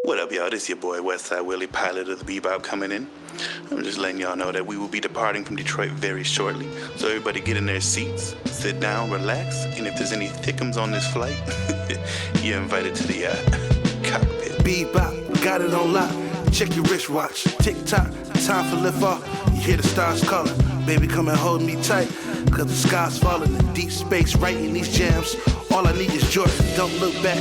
What up, y'all? This is your boy Westside Willie, pilot of the Bebop, coming in. I'm just letting y'all know that we will be departing from Detroit very shortly. So everybody get in their seats, sit down, relax, and if there's any thickums on this flight, you're invited to the cockpit. Bebop, got it on lock. Check your wristwatch. Tick-tock, time for lift off. You hear the stars calling. Baby, come and hold me tight. Cause the sky's falling in deep space, writing these jams. All I need is Jordan, don't look back.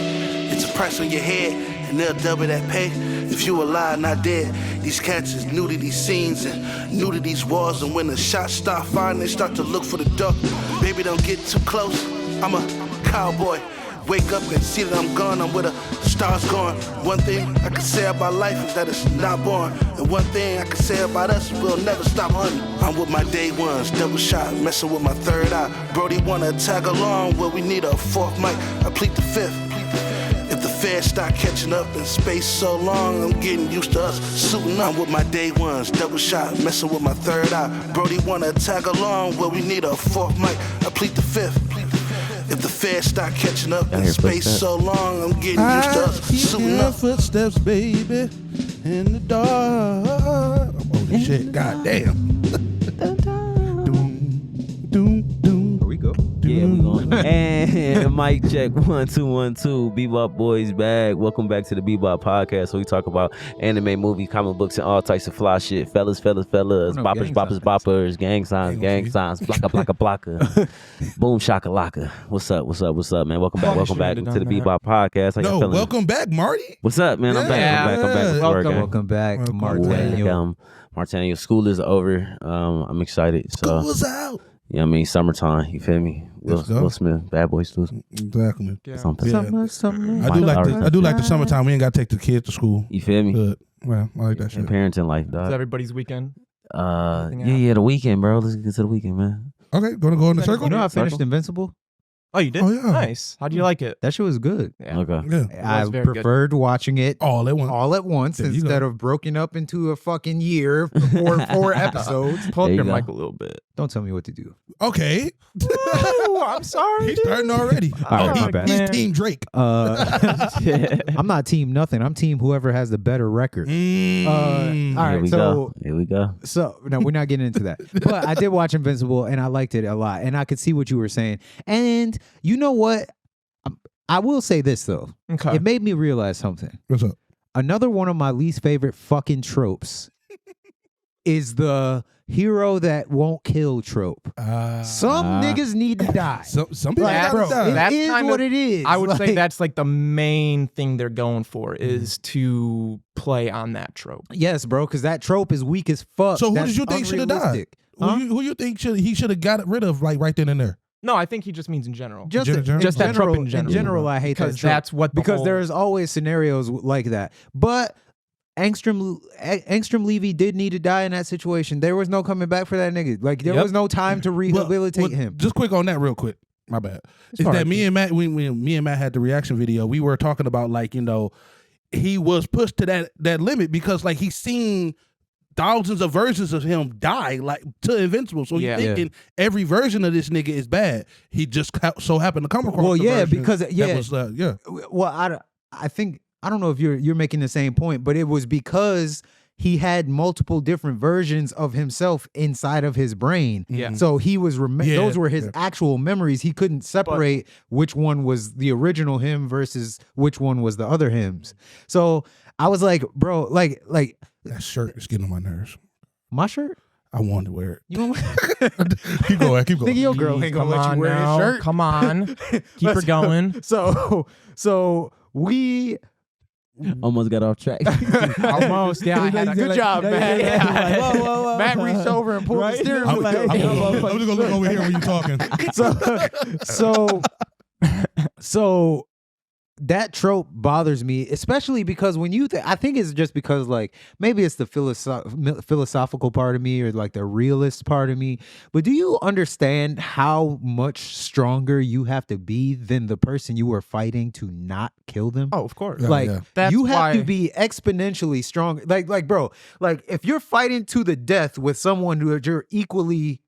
It's a price on your head, and they'll double that pay. If you alive, not dead. These cats is new to these scenes and new to these walls. And when the shots start firing, they start to look for the door. Baby, don't get too close. I'm a cowboy. Wake up and see that I'm gone, I'm where the stars going. One thing I can say about life is that it's not born. And one thing I can say about us, we'll never stop hunting. I'm with my day ones, double shot, messing with my third eye. Brody wanna tag along, well we need a fourth mic, I plead the fifth. If the feds start catching up in space so long, I'm getting used to us suiting up with my day ones, double shot, messing with my third eye. Brody wanna tag along, well we need a fourth mic, I plead the fifth. If the feds start catching up in space so long, I'm getting used to us suiting up. Footsteps, baby, in the dark. Oh shit! God damn. Here we go. Yeah, we going. And mic check 1 2 1 2. Bebop boys back. Welcome back to the Bebop Podcast, where we talk about anime, movies, comic books, and all types of fly shit. Fellas, boppers, boppers, gang signs, blocka. Boom shakalaka. What's up, man? Welcome back to the Bebop Podcast. How you feeling? Welcome back, Marty. What's up, man? I'm back. Welcome back, Martin. Martin, school is over. I'm excited. So School's out. yeah, I mean summertime. You feel me? Will Smith, Bad Boys too. Exactly. Yeah. Something. I do like the summertime. We ain't got to take the kids to school. You feel me? Good. Well, I like that shit. And parenting life, dog. It's everybody's weekend. Yeah, the weekend, bro. Let's get to the weekend, man. Okay, gonna go in the circle. You know, I finished Invincible. Oh, you did? Oh, yeah. Nice. How do you like it? That shit was good. Yeah. Okay. Yeah. I very good. preferred watching it All at once. all at once There you instead go. of broken up into a fucking year for four episodes. Pull up There you your go. mic a little bit. Don't tell me what to do. Okay. Oh, I'm sorry. He's starting already. All right, my bad. He's Man. Team Drake. I'm not team nothing. I'm team whoever has the better record. All right, Here we go. So no, we're not getting into that. But I did watch Invincible and I liked it a lot. And I could see what you were saying. And you know what? I will say this though. Okay. It made me realize something. What's up? Another one of my least favorite fucking tropes is the hero that won't kill trope. Some niggas need to die. Some people Like, gotta bro, die. it That's is kind what of- it is. I would say Like, that's like the main thing they're going for is to play on that trope. yes, bro, because that trope is weak as fuck. So who That's did you think should have died? unrealistic. Huh? Who you think he should have got rid of like right then and there? No, I think he just means in general. Just that trope in general. In general, I hate because that trope. that's what the because whole- there's always scenarios like that. But Angstrom Levy did need to die in that situation. There was no coming back for that nigga. Like there was no time to rehabilitate him. Just quick on that, real quick. My bad. Is all that right, me and Matt? When me and Matt had the reaction video, we were talking about like he was pushed to that limit because like he's seen thousands of versions of him die like to Invincible. So Yeah. you're thinking every version of this nigga is bad. He just so happened to come across. Well, the yeah, version because that yeah, was, yeah. Well, I think I don't know if you're making the same point, but it was because he had multiple different versions of himself inside of his brain. Yeah. So he was Yeah, those were his yeah. actual memories. He couldn't separate which one was the original him versus which one was the other hymns. So I was like, bro, like That shirt is getting on my nerves. my shirt. I wanted to wear it. You know, Keep going. Keep going. nigga, your girl ain't gonna let you wear now. his shirt. Come on. Keep her going. So we. Almost got off track. Almost. Yeah, I had a good job, man. Yeah. Matt reached over and pulled the steering I'm, wheel. I'm just gonna look over here when you're talking. So that trope bothers me, especially because when you I think it's just because like maybe it's the philosophical part of me or like the realist part of me, but do you understand how much stronger you have to be than the person you were fighting to not kill them? Oh, of course. Yeah, Like yeah. That's you have to why- be exponentially strong. Like bro, like if you're fighting to the death with someone who you're equally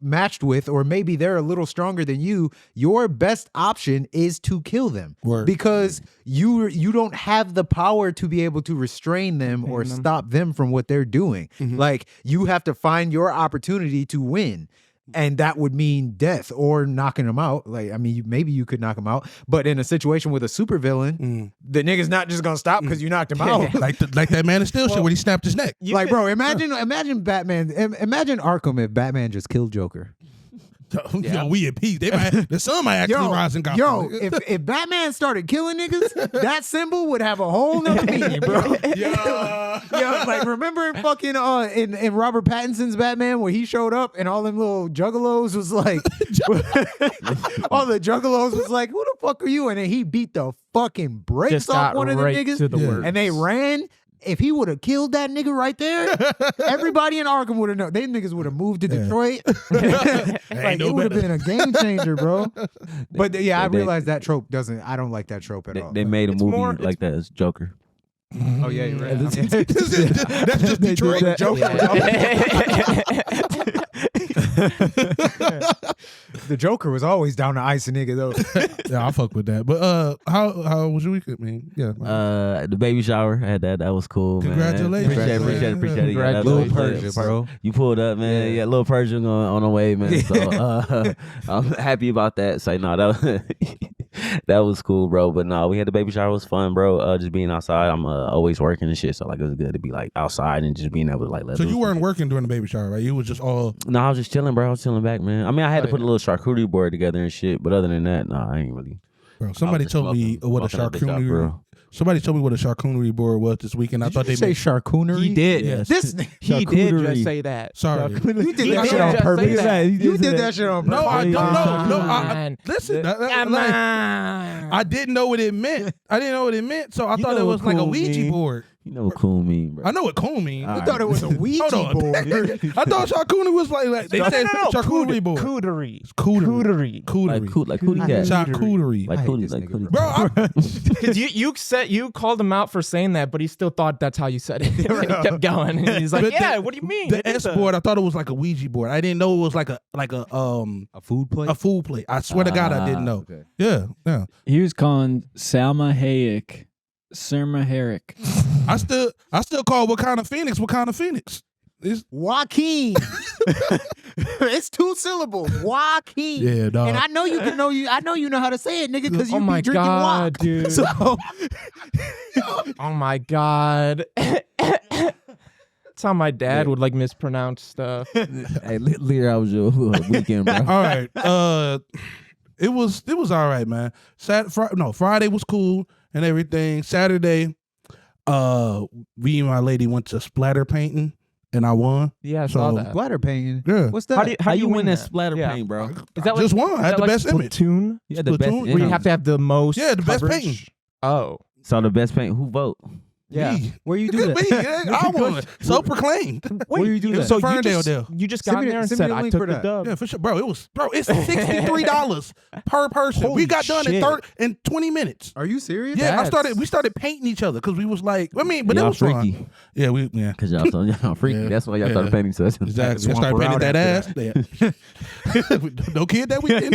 matched with, or maybe they're a little stronger than you, your best option is to kill them. Word. Because you don't have the power to be able to restrain them or stop them from what they're doing. Like, you have to find your opportunity to win. And that would mean death or knocking them out. Like, I mean, maybe you could knock them out, but in a situation with a supervillain, the nigga's not just gonna stop because you knocked him out. like that Man of Steel shit when he snapped his neck. Like, bro, imagine Batman. Imagine Arkham if Batman just killed Joker. Yo, we at peace. The sun might actually rise in Gotham. Yo, if Batman started killing niggas, that symbol would have a whole nother meaning, bro. Yo, like, remember in fucking in Robert Pattinson's Batman where he showed up and all them little juggalos was like, all the juggalos was like, who the fuck are you? And then he beat the fucking brakes off one of the niggas, to the works. and they ran. If he would have killed that nigga right there, everybody in Arkham would have known. They niggas would have moved to Detroit. Like, it would have been a game changer, bro. But yeah, I realized that trope doesn't. I don't like that trope at all. They made a movie like that as Joker. Oh yeah, you're right. That's just Detroit. The Joker was always down to ice a nigga though. Yeah, I fuck with that. But how was your weekend, man? Yeah. The baby shower, I had that. That was cool, Congratulations. man. Appreciate it. Yeah, Little Persia, bro. You pulled up, man. Yeah, little Persia on the way, man. So I'm happy about that. So no, that was cool, bro. But no, we had the baby shower. It was fun, bro. Just being outside. I'm always working and shit, so like it was good to be like outside and just being able to like let. So you weren't working during the baby shower, right? You was just all. No, I was just chilling, bro. I was chilling back, man. I mean, I had to put a little charcuterie board together and shit, but other than that, nah, I ain't really. Bro, somebody told me what a charcuterie. Somebody told me what a charcuterie board was this weekend. I thought they say charcuterie. He did. Yes. He did just say that. Sorry. You did that shit on purpose. You did that shit on purpose. No, I don't know. Man. Listen, Come on. I didn't know what it meant. So I thought it was like a Ouija board. You know what cool mean, bro. I know what cool mean. I thought it was a Ouija board. I thought charcuterie was like they said charcuterie board. Cooterie. Cooterie. Like cootie cat. Charcuterie. Like cootie. Bro, Because you called him out for saying that, but he still thought that's how you said it. And he kept going. And he's like, But what do you mean? The S board, I thought it was like a Ouija board. I didn't know it was like a food plate. A food plate. I swear to God, I didn't know. Okay. Yeah. He was calling Salma Hayek Surma Herrick. I still call what kind of Phoenix. It's Joaquin. It's 2 syllables. Joaquin. Yeah, dog. And I know I know you know how to say it, nigga, because you Oh be my drinking God, wok. dude. So Oh my God. That's how my dad would like mispronounce stuff. Hey, Lear, how was your weekend, bro? all right. It was all right, man. Friday was cool and everything. Saturday, me and my lady went to splatter painting and I won. Yeah, I saw So- that. splatter painting. Yeah. What's that? How you win that that? splatter Yeah. paint, bro? Is that Just won. I had the best image. Platoon? You had the best Splatoon? Where you image. have to have the most Yeah, the best coverage? painting. Oh. So the best paint. Who vote? Yeah. Me. Where you do It that? could be. Yeah, I won. So proclaimed. Where you do that? So Ferndale you deal. just Send got me there and send me said, a I link took for the that. dub. Yeah, for sure, bro. It's $63 per person. Holy we got done shit. in 20 minutes. Are you serious? Yeah, That's- we started painting each other because we was like, but it Y'all was fun. freaky. Yeah, Cause y'all freaky. Yeah. That's why y'all Yeah. started painting us. Exactly. We Swamp started painting her that out ass. No kid that weekend.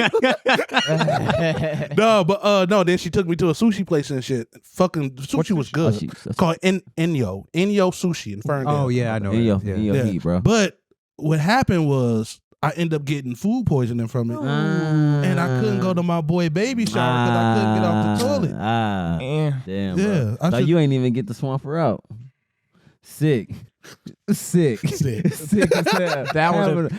No. Then she took me to a sushi place and shit. Fucking sushi was good. Sushi? Called Enyo Sushi in Ferndale. Oh yeah, I know. In your Yeah. heat, bro. But what happened was I ended up getting food poisoning from it, and I couldn't go to my boy baby shower because I couldn't get off the toilet. Damn, Yeah, bro. So you ain't even get the swamper out. Sick. Sick. as hell.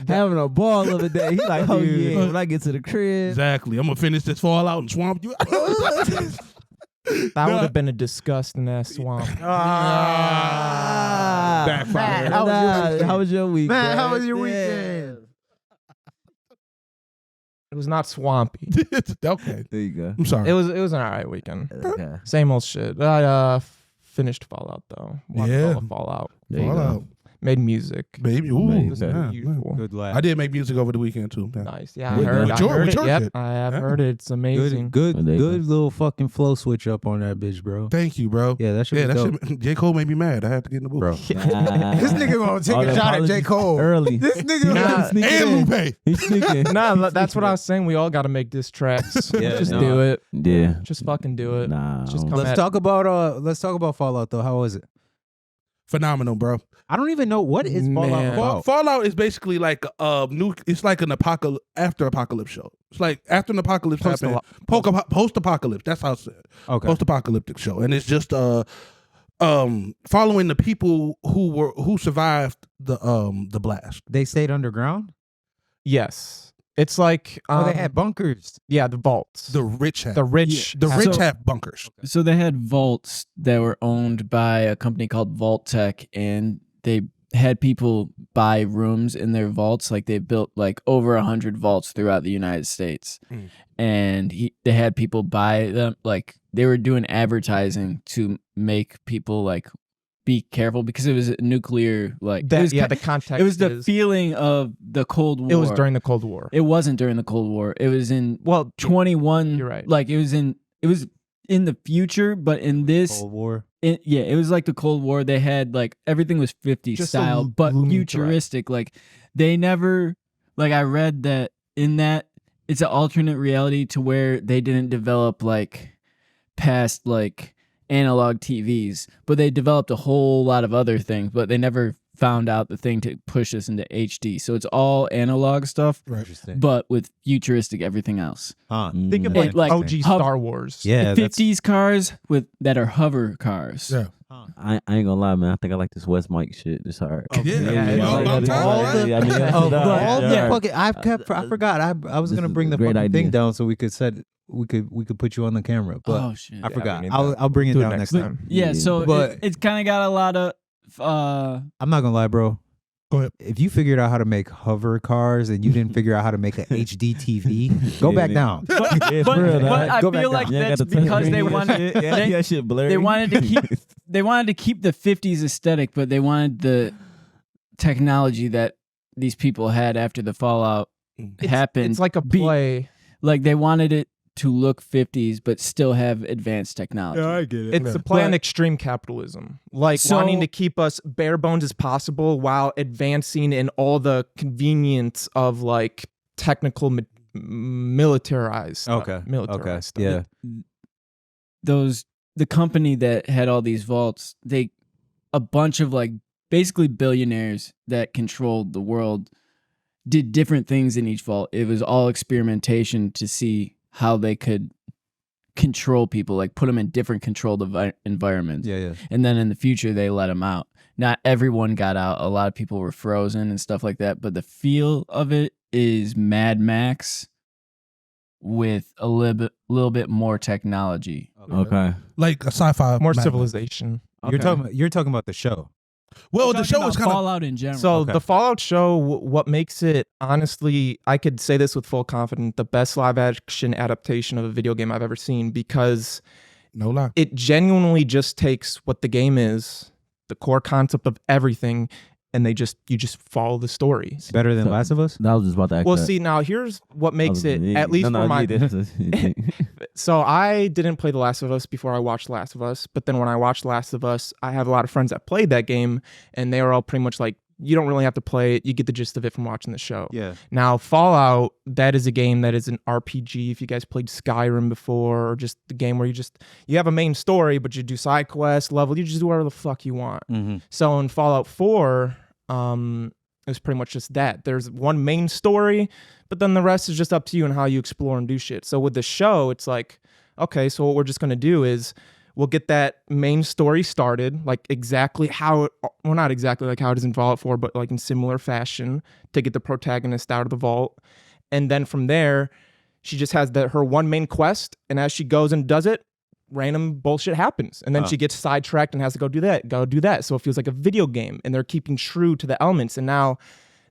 Having a ball of a day. He like, oh Dude. yeah, when I get to the crib. Exactly. I'm gonna finish this fallout and swamp you. That would have been a disgusting ass swamp. Backfire. How was your week? Man, how bro? was your Yeah. weekend? It was not swampy. Okay. There you go. I'm sorry. It was an alright weekend. Okay. Same old shit. I finished Fallout though. Watched Yeah. all of Fallout. There you Fallout. go. Made music. Baby, ooh, Amazing. yeah, Usual. Good laugh. I did make music over the weekend too. Yeah. Nice. Yeah, I With- heard, with I your- heard with it. your Yep, shit. I have Yeah. heard it. It's amazing. Good There you go. little fucking flow switch up on that bitch, bro. Thank you, bro. Yeah, that should Yeah, be that dope. shit. J. Cole made me mad. I had to get in the booth. Bro. Nah. This nigga gonna take All a the shot at J. apologies Cole. early. This nigga Nah. gonna Sneak it And in. Lupe. He's sneaking. Nah, that's what I was saying. We all got to make diss tracks. Yeah, Just no. do it. Yeah. Just fucking do it. Nah. Just come Let's at- talk about Fallout though. How was it? Phenomenal, bro. I don't even know what is Fallout Man. about. Fallout is basically like new. It's like an after apocalypse show. It's like after an apocalypse happened, post apocalypse. That's how it's said. Okay. Post apocalyptic show, and it's just following the people who survived the blast. They stayed underground? Yes. It's like They had bunkers. yeah, the vaults. The rich have The rich. the have- rich So- have bunkers. So they had vaults that were owned by a company called Vault Tech, and they had people buy rooms in their vaults. Like they built like over 100 vaults throughout the United States, Mm. and they had people buy them. Like they were doing advertising to make people like be careful because it was a nuclear like it That, was yeah, ki- the context. it was the is- feeling of the Cold War. It was during the Cold War. It wasn't during the Cold War. It was in Well, 21. You're right. Like it was in the future, but in this Cold War. it was like the Cold War. They had like everything was 50s Just a style, but looming futuristic. Like they never like I read that in that it's an alternate reality to where they didn't develop like past like analog TVs, but they developed a whole lot of other things, but they never found out the thing to push us into HD. So it's all analog stuff, Interesting. but with futuristic everything else. Huh. think of It, like, like, OG hub- Star Wars. Yeah, that's 50s cars that are hover cars. Yeah. I ain't gonna lie, man. I think I like this West Mike shit. This hard. Oh, yeah. Yeah, All about time, right? Yeah, I mean, that's Oh, the- but all yeah. the fucking I forgot. I was This gonna is bring a the great fucking thing idea. down so we could put you on the camera. But Oh shit. I forgot. we need I'll that. bring it Do it down next next time. time. Yeah, so But- it's kind of got a lot of I'm not gonna lie, bro. Go ahead. If you figured out how to make hover cars and you didn't figure out how to make an HD TV, go Yeah, back yeah. down. Yeah, but, for real, but dog. I Go back feel down. like You ain't that's got the touch because they screen and wanted shit. Yeah, they, that shit blurry. they wanted to keep the 50s aesthetic, but they wanted the technology that these people had after the Fallout happened. It's like a be- play. like they wanted it to look 50s but still have advanced technology. get it. It's a play on But- extreme capitalism, like So- wanting to keep us bare bones as possible while advancing in all the convenience of like technical militarized. Okay. Militarized. stuff. Yeah. The company that had all these vaults, a bunch of like basically billionaires that controlled the world did different things in each vault. It was all experimentation to see how they could control people, like put them in different controlled environments. Yeah. And then in the future, they let them out. Not everyone got out. A lot of people were frozen and stuff like that. But the feel of it is Mad Max with a little bit more technology. Okay. Like a sci-fi. More Mad- civilization. You're talking about the show. Well, I'm the talking show about is kind of. Fallout in general. So Okay. the Fallout show, what makes it, honestly, I could say this with full confidence, the best live action adaptation of a video game I've ever seen, because No lie. it genuinely just takes what the game is, the core concept of everything, and you just follow the story. Better than So- Last of Us? I was just about to ask Well, that. see, now here's what makes it, Yeah. at least No, for my. yeah. So I didn't play The Last of Us before I watched Last of Us, but then when I watched Last of Us, I have a lot of friends that played that game, and they were all pretty much like, you don't really have to play it. You get the gist of it from watching the show. Yeah. Now, Fallout, that is a game that is an RPG. If you guys played Skyrim before, or just the game where you have a main story, but you do side quests, level, you just do whatever the fuck you want. Mm-hmm. So in Fallout 4, it was pretty much just that. There's one main story, but then the rest is just up to you and how you explore and do shit. So with the show, it's like, okay, so what we're just going to do is we'll get that main story started, like exactly how, well, not exactly like how it is in Fallout 4, but like in similar fashion to get the protagonist out of the vault. And then from there, she just has her one main quest. And as she goes and does it, random bullshit happens. And then she gets sidetracked and has to go do that. So it feels like a video game, and they're keeping true to the elements. And now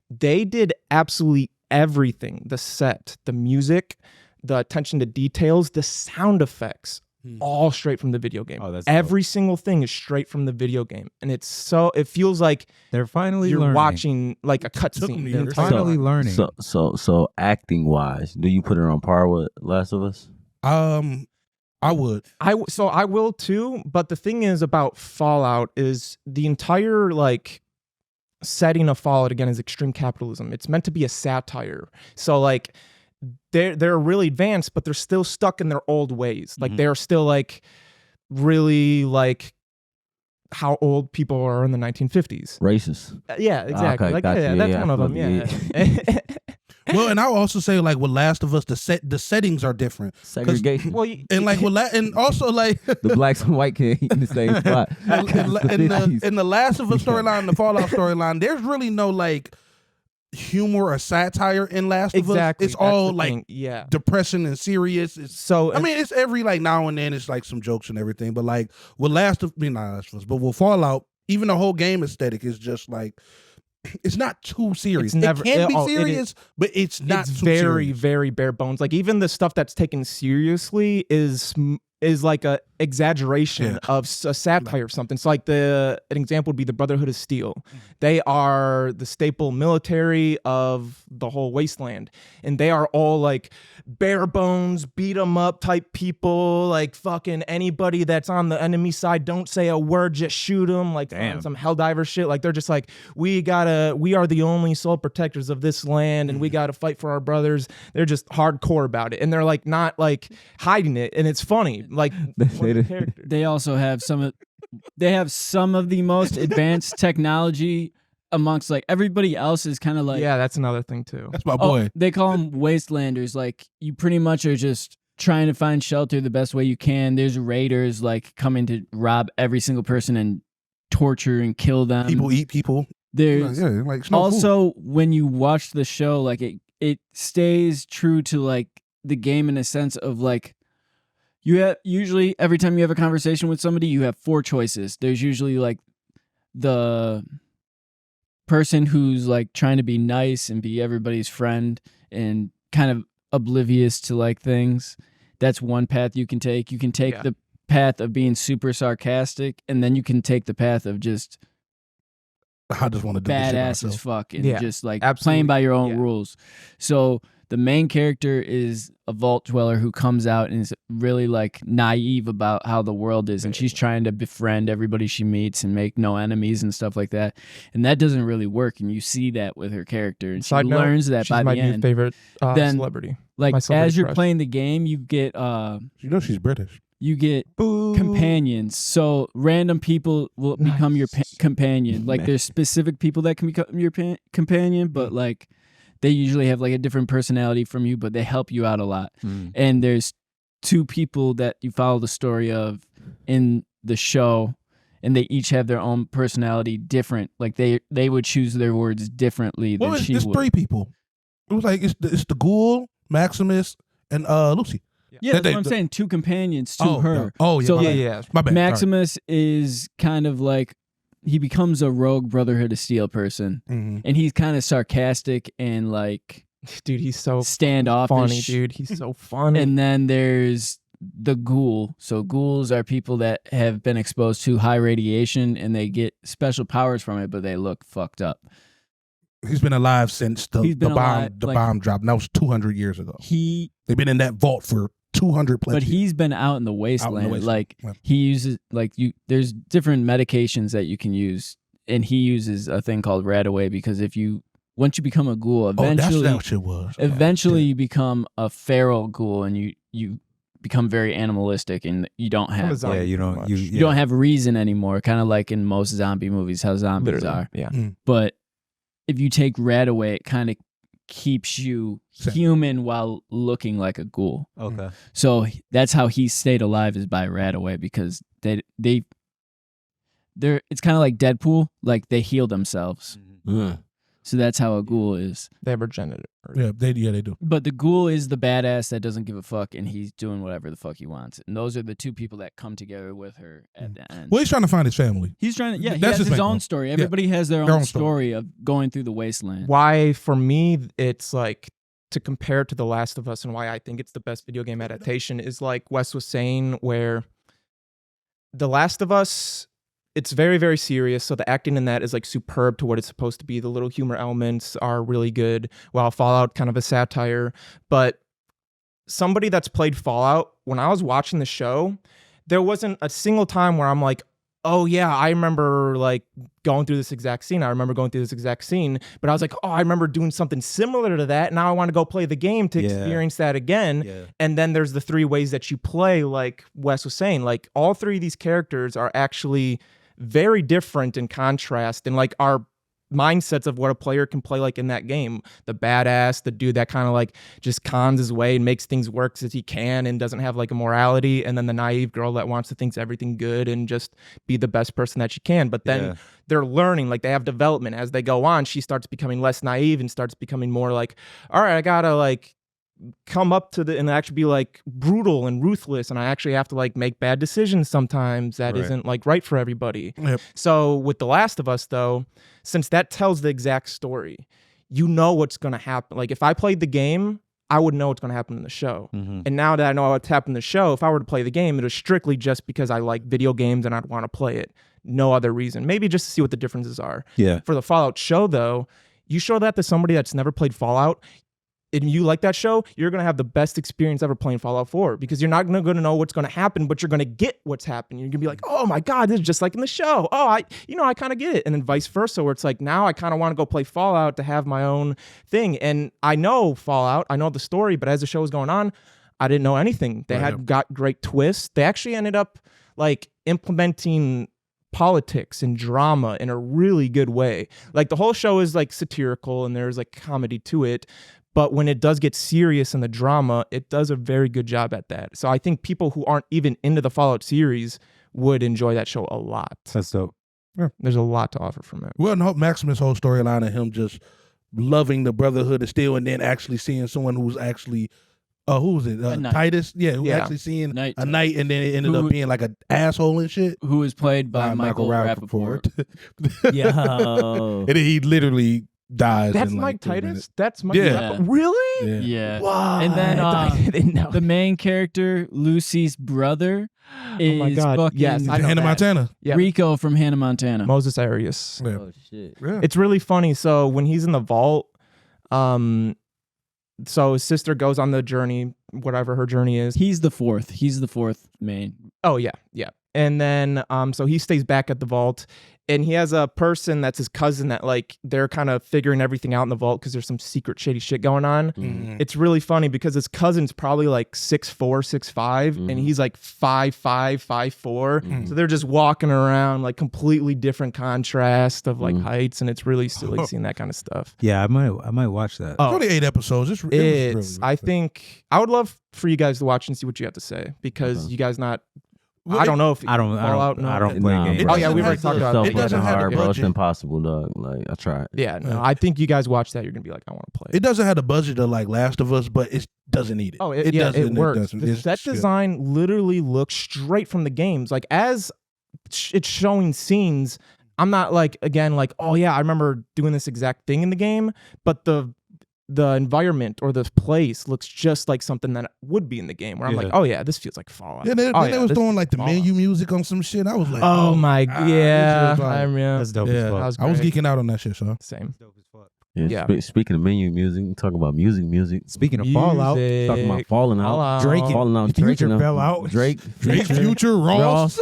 they did absolutely everything. The set, the music, the attention to details, the sound effects. all straight from the video game. Oh, that's dope. Every single thing is straight from the video game, and it feels like They're finally you're learning. watching like a Took them cutscene. The years. entire Finally time. learning. So acting wise, do you put it on par with Last of Us? I would. I will too, but the thing is about Fallout is the entire like setting of Fallout again is extreme capitalism. It's meant to be a satire. So like they're really advanced, but they're still stuck in their old ways. Like they're still like really like how old people are in the 1950s. Racist. Yeah, exactly. Okay, like gotcha. yeah, that's Yeah, one of them. Yeah. Well, and I'll also say like with Last of Us, the settings are different. Segregation. well, And like and also like The blacks and white can't eat in the same spot. in the Last of Us storyline, the Fallout storyline, there's really no like humor or satire in Last of Us. exactly. It's that's all the like thing. Yeah. depressing and serious. It's So I mean, it's every like now and then it's like some jokes and everything, but like with not Last of Us, but with Fallout, even the whole game aesthetic is just like it's not too serious. It's never- it can be it is- serious, but it's not it's too very serious. very bare bones. Like even the stuff that's taken seriously is like a exaggeration of a satire of something. So like an example would be the Brotherhood of Steel. They are the staple military of the whole wasteland, and they are all like bare bones, beat 'em up type people. Like fucking anybody that's on the enemy side, don't say a word, just shoot them. Like some Helldiver shit. Like they're just like we are the only sole protectors of this land, and we gotta fight for our brothers. They're just hardcore about it, and they're like not like hiding it, and it's funny. Like one of the characters. They also have some of the most advanced technology amongst like everybody else is kind of like Yeah, that's another thing too. That's my boy. they call them wastelanders. Like you pretty much are just trying to find shelter the best way you can. There's raiders like coming to rob every single person and torture and kill them. People eat people. There's Yeah, like it's no food. also when you watch the show, like it stays true to like the game in a sense of like you have usually every time you have a conversation with somebody, you have 4 choices. There's usually like the person who's like trying to be nice and be everybody's friend and kind of oblivious to like things. That's one path you can take. You can take the path of being super sarcastic, and then you can take the path of just I just want to do this shit badass as myself. fuck and Yeah, just like absolutely. playing by your own Yeah. rules. So the main character is a vault dweller who comes out and is really like naive about how the world is, and she's trying to befriend everybody she meets and make no enemies and stuff like that. And that doesn't really work, and you see that with her character, and she Side note, learns that she's by my the new end. favorite Then, celebrity. Like my celebrity as you're crush. playing the game, you get You know she's British. companions. So random people will become your companion. Like there's specific people that can become your companion, but like they usually have like a different personality from you, but they help you out a lot. And there's 2 people that you follow the story of in the show, and they each have their own personality different. Like they would choose their words differently than Well, she it's would. 3 people. It was like it's the Ghoul, Maximus, and Lucy. Yeah, that's what I'm saying. 2 companions to her. Oh, yeah. So, my Yeah, bad. yeah. My bad. Maximus is kind of like he becomes a rogue Brotherhood of Steel person, Mhm. and he's kind of sarcastic and like Dude, he's so standoffish. funny, dude. He's so funny. And then there's the ghoul. So ghouls are people that have been exposed to high radiation, and they get special powers from it, but they look fucked up. He's been alive since the He's been alive, like- bomb dropped. And that was 200 years ago. He, They've been in that vault for 200 plus but years. he's been out in the wasteland. wasteland. Like Yeah. he uses like there's different medications that you can use, and he uses a thing called Radaway because once you become a ghoul, eventually that's what shit was. Eventually, you become a feral ghoul, and you become very animalistic, and you don't have Amazon. Yeah, you don't. much. you don't have reason anymore. Kind of like in most zombie movies, how zombies Literally. are. Yeah. But if you take Radaway, it kind of keeps you Same. human while looking like a ghoul. Okay. So that's how he stayed alive, is by Radaway, because they're it's kind of like Deadpool, like they heal themselves. So that's how a ghoul is. They have regenerative. Yeah, they do. But the ghoul is the badass that doesn't give a fuck, and he's doing whatever the fuck he wants. And those are the 2 people that come together with her at the end. Well, he's trying to find his family. He's trying to, he That's has his main own goal. story. Yeah. Everybody has their Their own own story. story of going through the wasteland. Why, for me, it's like to compare to The Last of Us and why I think it's the best video game adaptation is like Wes was saying, where The Last of Us, it's very, very serious. So the acting in that is like superb to what it's supposed to be. The little humor elements are really good, while Fallout kind of a satire. But somebody that's played Fallout, when I was watching the show, there wasn't a single time where I'm like, oh yeah, I remember like going through this exact scene. I remember going through this exact scene. But I was like, oh, I remember doing something similar to that. Now I want to go play the game to experience that again. Yeah. And then there's the 3 ways that you play, like Wes was saying. Like all 3 of these characters are actually very different in contrast, and like our mindsets of what a player can play like in that game. The badass, the dude that kind of like just cons his way and makes things work as he can and doesn't have like a morality, and then the naive girl that wants to think everything good and just be the best person that she can. But then they're learning, like they have development as they go on. She starts becoming less naive and starts becoming more like, all right, I gotta like come up to and actually be like brutal and ruthless, and I actually have to like make bad decisions sometimes that isn't like right for everybody. So with The Last of Us though, since that tells the exact story, you know what's going to happen. Like if I played the game, I would know what's going to happen in the show. And now that I know what's happened in the show, if I were to play the game, it was strictly just because I like video games and I'd want to play it. No other reason. Maybe just to see what the differences are. For the Fallout show though, you show that to somebody that's never played Fallout, and you like that show, you're going to have the best experience ever playing Fallout 4, because you're not going to know what's going to happen, but you're going to get what's happening. You're going to be like, oh my God, this is just like in the show. Oh, I kind of get it. And then vice versa, where it's like, now I kind of want to go play Fallout to have my own thing. And I know Fallout, I know the story, but as the show was going on, I didn't know anything. They had got great twists. They actually ended up like implementing politics and drama in a really good way. Like the whole show is like satirical and there's like comedy to it. But when it does get serious in the drama, it does a very good job at that. So I think people who aren't even into the Fallout series would enjoy that show a lot. That's dope. There's a lot to offer from it. Well, and Maximus' whole storyline of him just loving the Brotherhood of Steel and then actually seeing someone who's actually, who was it? Titus? Yeah, who actually seeing a knight, and then it ended up being like an asshole and shit. Who was played by Michael Rappaport. And then he literally dies. That's Mike Titus? That's Mike Rappaport? Really? Yeah. Wow. And then the main character, Lucy's brother, is fucking Hannah Montana. Rico from Hannah Montana. Moses Arias. Oh shit. It's really funny. So when he's in the vault, so his sister goes on the journey, whatever her journey is. He's the fourth main. Oh yeah. And then so he stays back at the vault, and he has a person that's his cousin that like they're kind of figuring everything out in the vault because there's some secret shady shit going on. It's really funny because his cousin's probably like 6'4", 6'5", and he's like 5'5", 5'4". So they're just walking around like completely different contrast of like heights, and it's really silly seeing that kind of stuff. Yeah, I might watch that. It's only 8 episodes. It's really I think I would love for you guys to watch and see what you have to say, because you guys not. I don't know if I don't play games. Oh yeah, we've already talked about it. It doesn't have hard, the bro. It's budget. impossible, dog. Like I tried. Yeah, no, I think you guys watch that, you're gonna be like, I want to play. It doesn't have the budget of like Last of Us, but it doesn't need it. Oh, it works. The set design literally looks straight from the games. Like as it's showing scenes, I'm not like again like, oh yeah, I remember doing this exact thing in the game, but the environment or the place looks just like something that would be in the game, where I'm like, oh yeah, this feels like Fallout. Yeah, they was throwing like the menu music on some shit. I was like, oh my god, that's dope as fuck. I was geeking out on that shit, so same. Yeah. Speaking of menu music, we talk about music. Speaking of Fallout, talking about falling out, falling out, Future fell out. Drake, Future, Ross,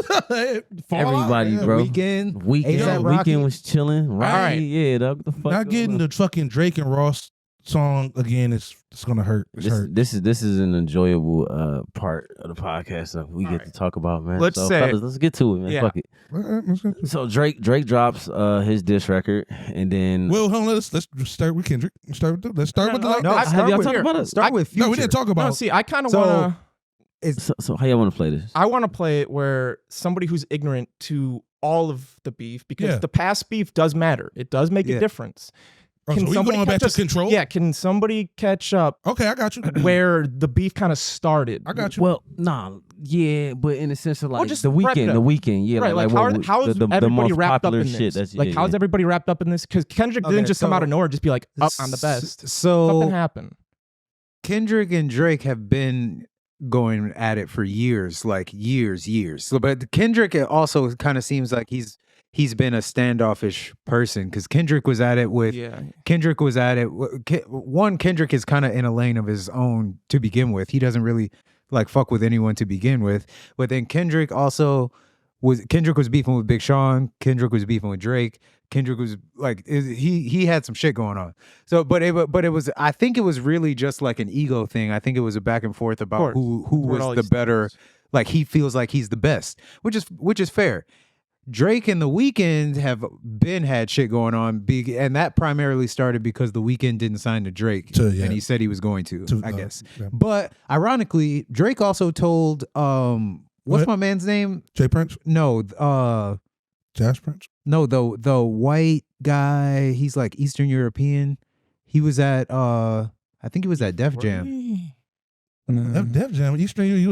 everybody, bro. Weekend Weekend was chilling. Right, yeah, dog. The fuck not getting the fucking Drake and Ross song again. It's gonna hurt. This is an enjoyable part of the podcast that we get to talk about, man. Fellas, let's get to it, man. Fuck it. So Drake drops his diss record, and then hold on, let's start with Kendrick. Let's start with have y'all talked about it? Start with Future. No, we didn't talk about. No, see, I kind of want to. So how y'all want to play this? I want to play it where somebody who's ignorant to all of the beef, because the past beef does matter. It does make a difference. So we going back to Control? Yeah, can somebody catch up? Okay, I got you. Where the beef kind of started. I got you. Well, yeah, but in the sense of like just the weekend, yeah, right? Like how is everybody wrapped up in this? How's everybody wrapped up in this? Because Kendrick didn't just come out of nowhere, just be like, I'm the best. So something happened. Kendrick and Drake have been going at it for years, like years. So, but Kendrick also kind of seems like he's been a standoffish person because Kendrick was at it with Kendrick is kind of in a lane of his own to begin with. He doesn't really like fuck with anyone to begin with. But then Kendrick was beefing with Big Sean. Kendrick was beefing with Drake. Kendrick was like he had some shit going on. So, but it was I think it was really just like an ego thing. I think it was a back and forth about who was the better. Like he feels like he's the best, which is fair. Drake and The Weeknd have had shit going on, and that primarily started because The Weeknd didn't sign to Drake, and he said he was going to I guess. Yeah. But ironically, Drake also told what's my man's name? Jay Prince? No, Jazz Prince? No, the white guy. He's like Eastern European. He was at I think he was at Def Jam. Def Jam, Eastern.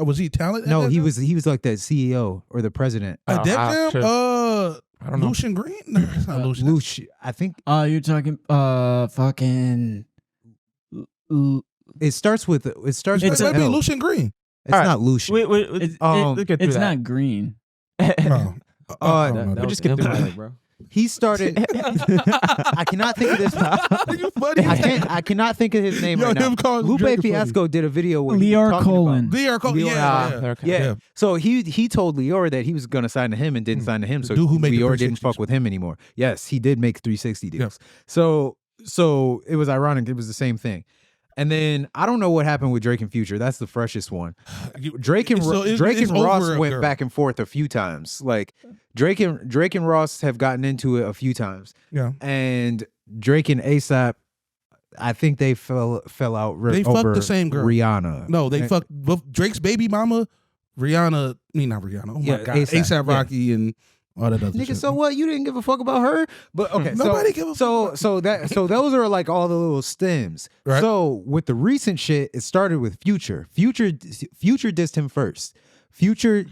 Was he talented? No, he was like the CEO or the president. At Def Jam? I don't know. Lucian Green? No, it's not Lucian. Lucian, I think. You're talking fucking. It starts with It might be Lucian Green. It's not Lucian. It's not green. No. We just get through that, bro. He started. I cannot think of this. You funny. I cannot think of his name right now. Lupe Fiasco did a video where Lior Cohen. Lior Cohen. Yeah. So he told Lior that he was going to sign to him and didn't sign to him. So Lior didn't fuck with him anymore. Yes, he did make 360 deals. Yeah. So it was ironic. It was the same thing. And then I don't know what happened with Drake and Future. That's the freshest one. Drake and Ross went back and forth a few times. Like Drake and Ross have gotten into it a few times. Yeah. And Drake and ASAP, I think they fell out. They over fucked the same girl. Rihanna. No, they fucked Drake's baby mama, Rihanna. Not Rihanna. Oh my God. ASAP Rocky and all that other shit. So what? You didn't give a fuck about her? But okay, nobody give a fuck. So those are like all the little stems. Right. So with the recent shit, it started with Future. Future dissed him first. Future.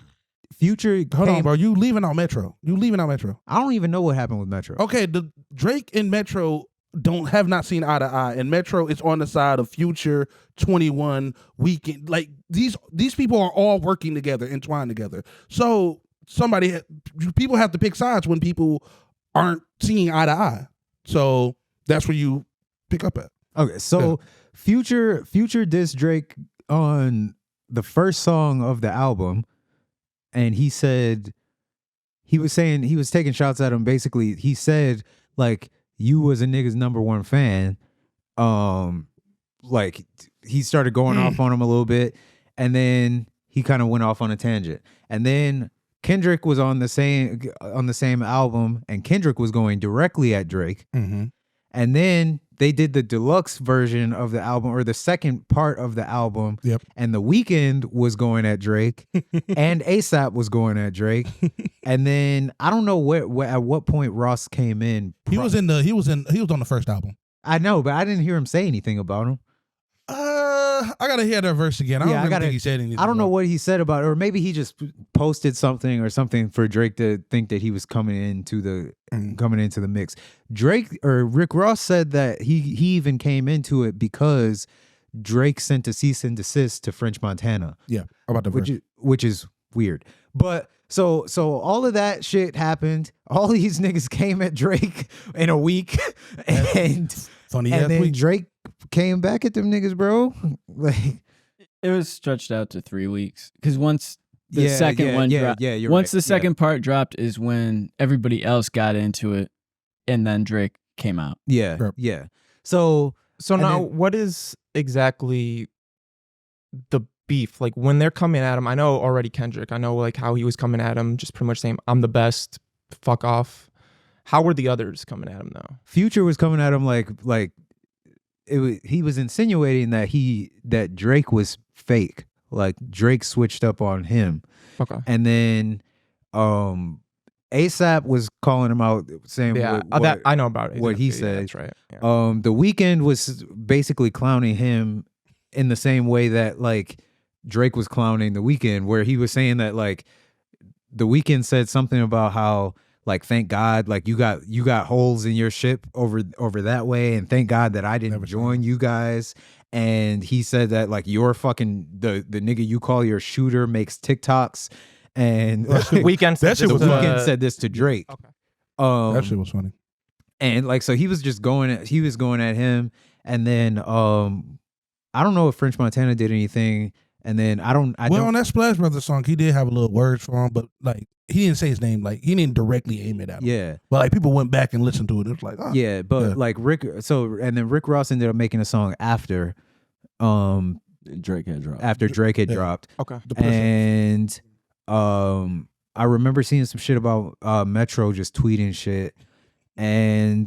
Hold on, bro. You leaving out Metro? I don't even know what happened with Metro. Okay, the Drake and Metro have not seen eye to eye, and Metro is on the side of Future, 21, Weeknd. Like these people are all working together, entwined together. So people have to pick sides when people aren't seeing eye to eye. So that's where you pick up at. Okay, so Future dissed Drake on the first song of the album, and he was taking shots at him. Basically, he said like, you was a nigga's number one fan. Like he started going off on him a little bit, and then he kind of went off on a tangent, and then Kendrick was on the same album, and Kendrick was going directly at Drake. Mm-hmm. And then they did the deluxe version of the album, or the second part of the album. Yep. And The Weeknd was going at Drake, and ASAP was going at Drake. And then I don't know at what point Ross came in. He was on the first album. I know, but I didn't hear him say anything about him. I gotta hear that verse again. I don't think he said anything. I don't know what he said about it, or maybe he just posted something or something for Drake to think that he was coming into the mix. Drake or Rick Ross said that he even came into it because Drake sent a cease and desist to French Montana. Yeah, about the verse. which is weird. But so all of that shit happened. All these niggas came at Drake in a week, and then Drake came back at them niggas, bro. Like it was stretched out to 3 weeks because once the second one dropped, once the second part dropped is when everybody else got into it, and then Drake came out. Yeah. So now, what is exactly the beef? Like when they're coming at him, I know already Kendrick. I know like how he was coming at him, just pretty much saying, "I'm the best. Fuck off." How were the others coming at him though? Future was coming at him like he was insinuating that Drake was fake. Like Drake switched up on him. Okay. And then ASAP was calling him out, saying that I know about it. What he said. That's right. Yeah. The Weeknd was basically clowning him in the same way that like Drake was clowning The Weeknd, where he was saying that like The Weeknd said something about how like, thank God, like you got holes in your ship over that way, and thank God that I didn't join you guys. and he said that like your fucking the nigga you call your shooter makes TikToks, and Weekend That shit was funny. Weeknd said this to Drake. Okay. That shit was funny. And like, so he was going at him, and then I don't know if French Montana did anything, and then On that Splash Brothers song, he did have a little words for him, but like he didn't say his name, like he didn't directly aim it at him. Yeah, but like people went back and listened to it. It was like, oh. yeah, but Yeah. like and then Rick Ross ended up making a song after Drake had dropped. Drake had Yeah. dropped, Okay. and I remember seeing some shit about Metro just tweeting shit, and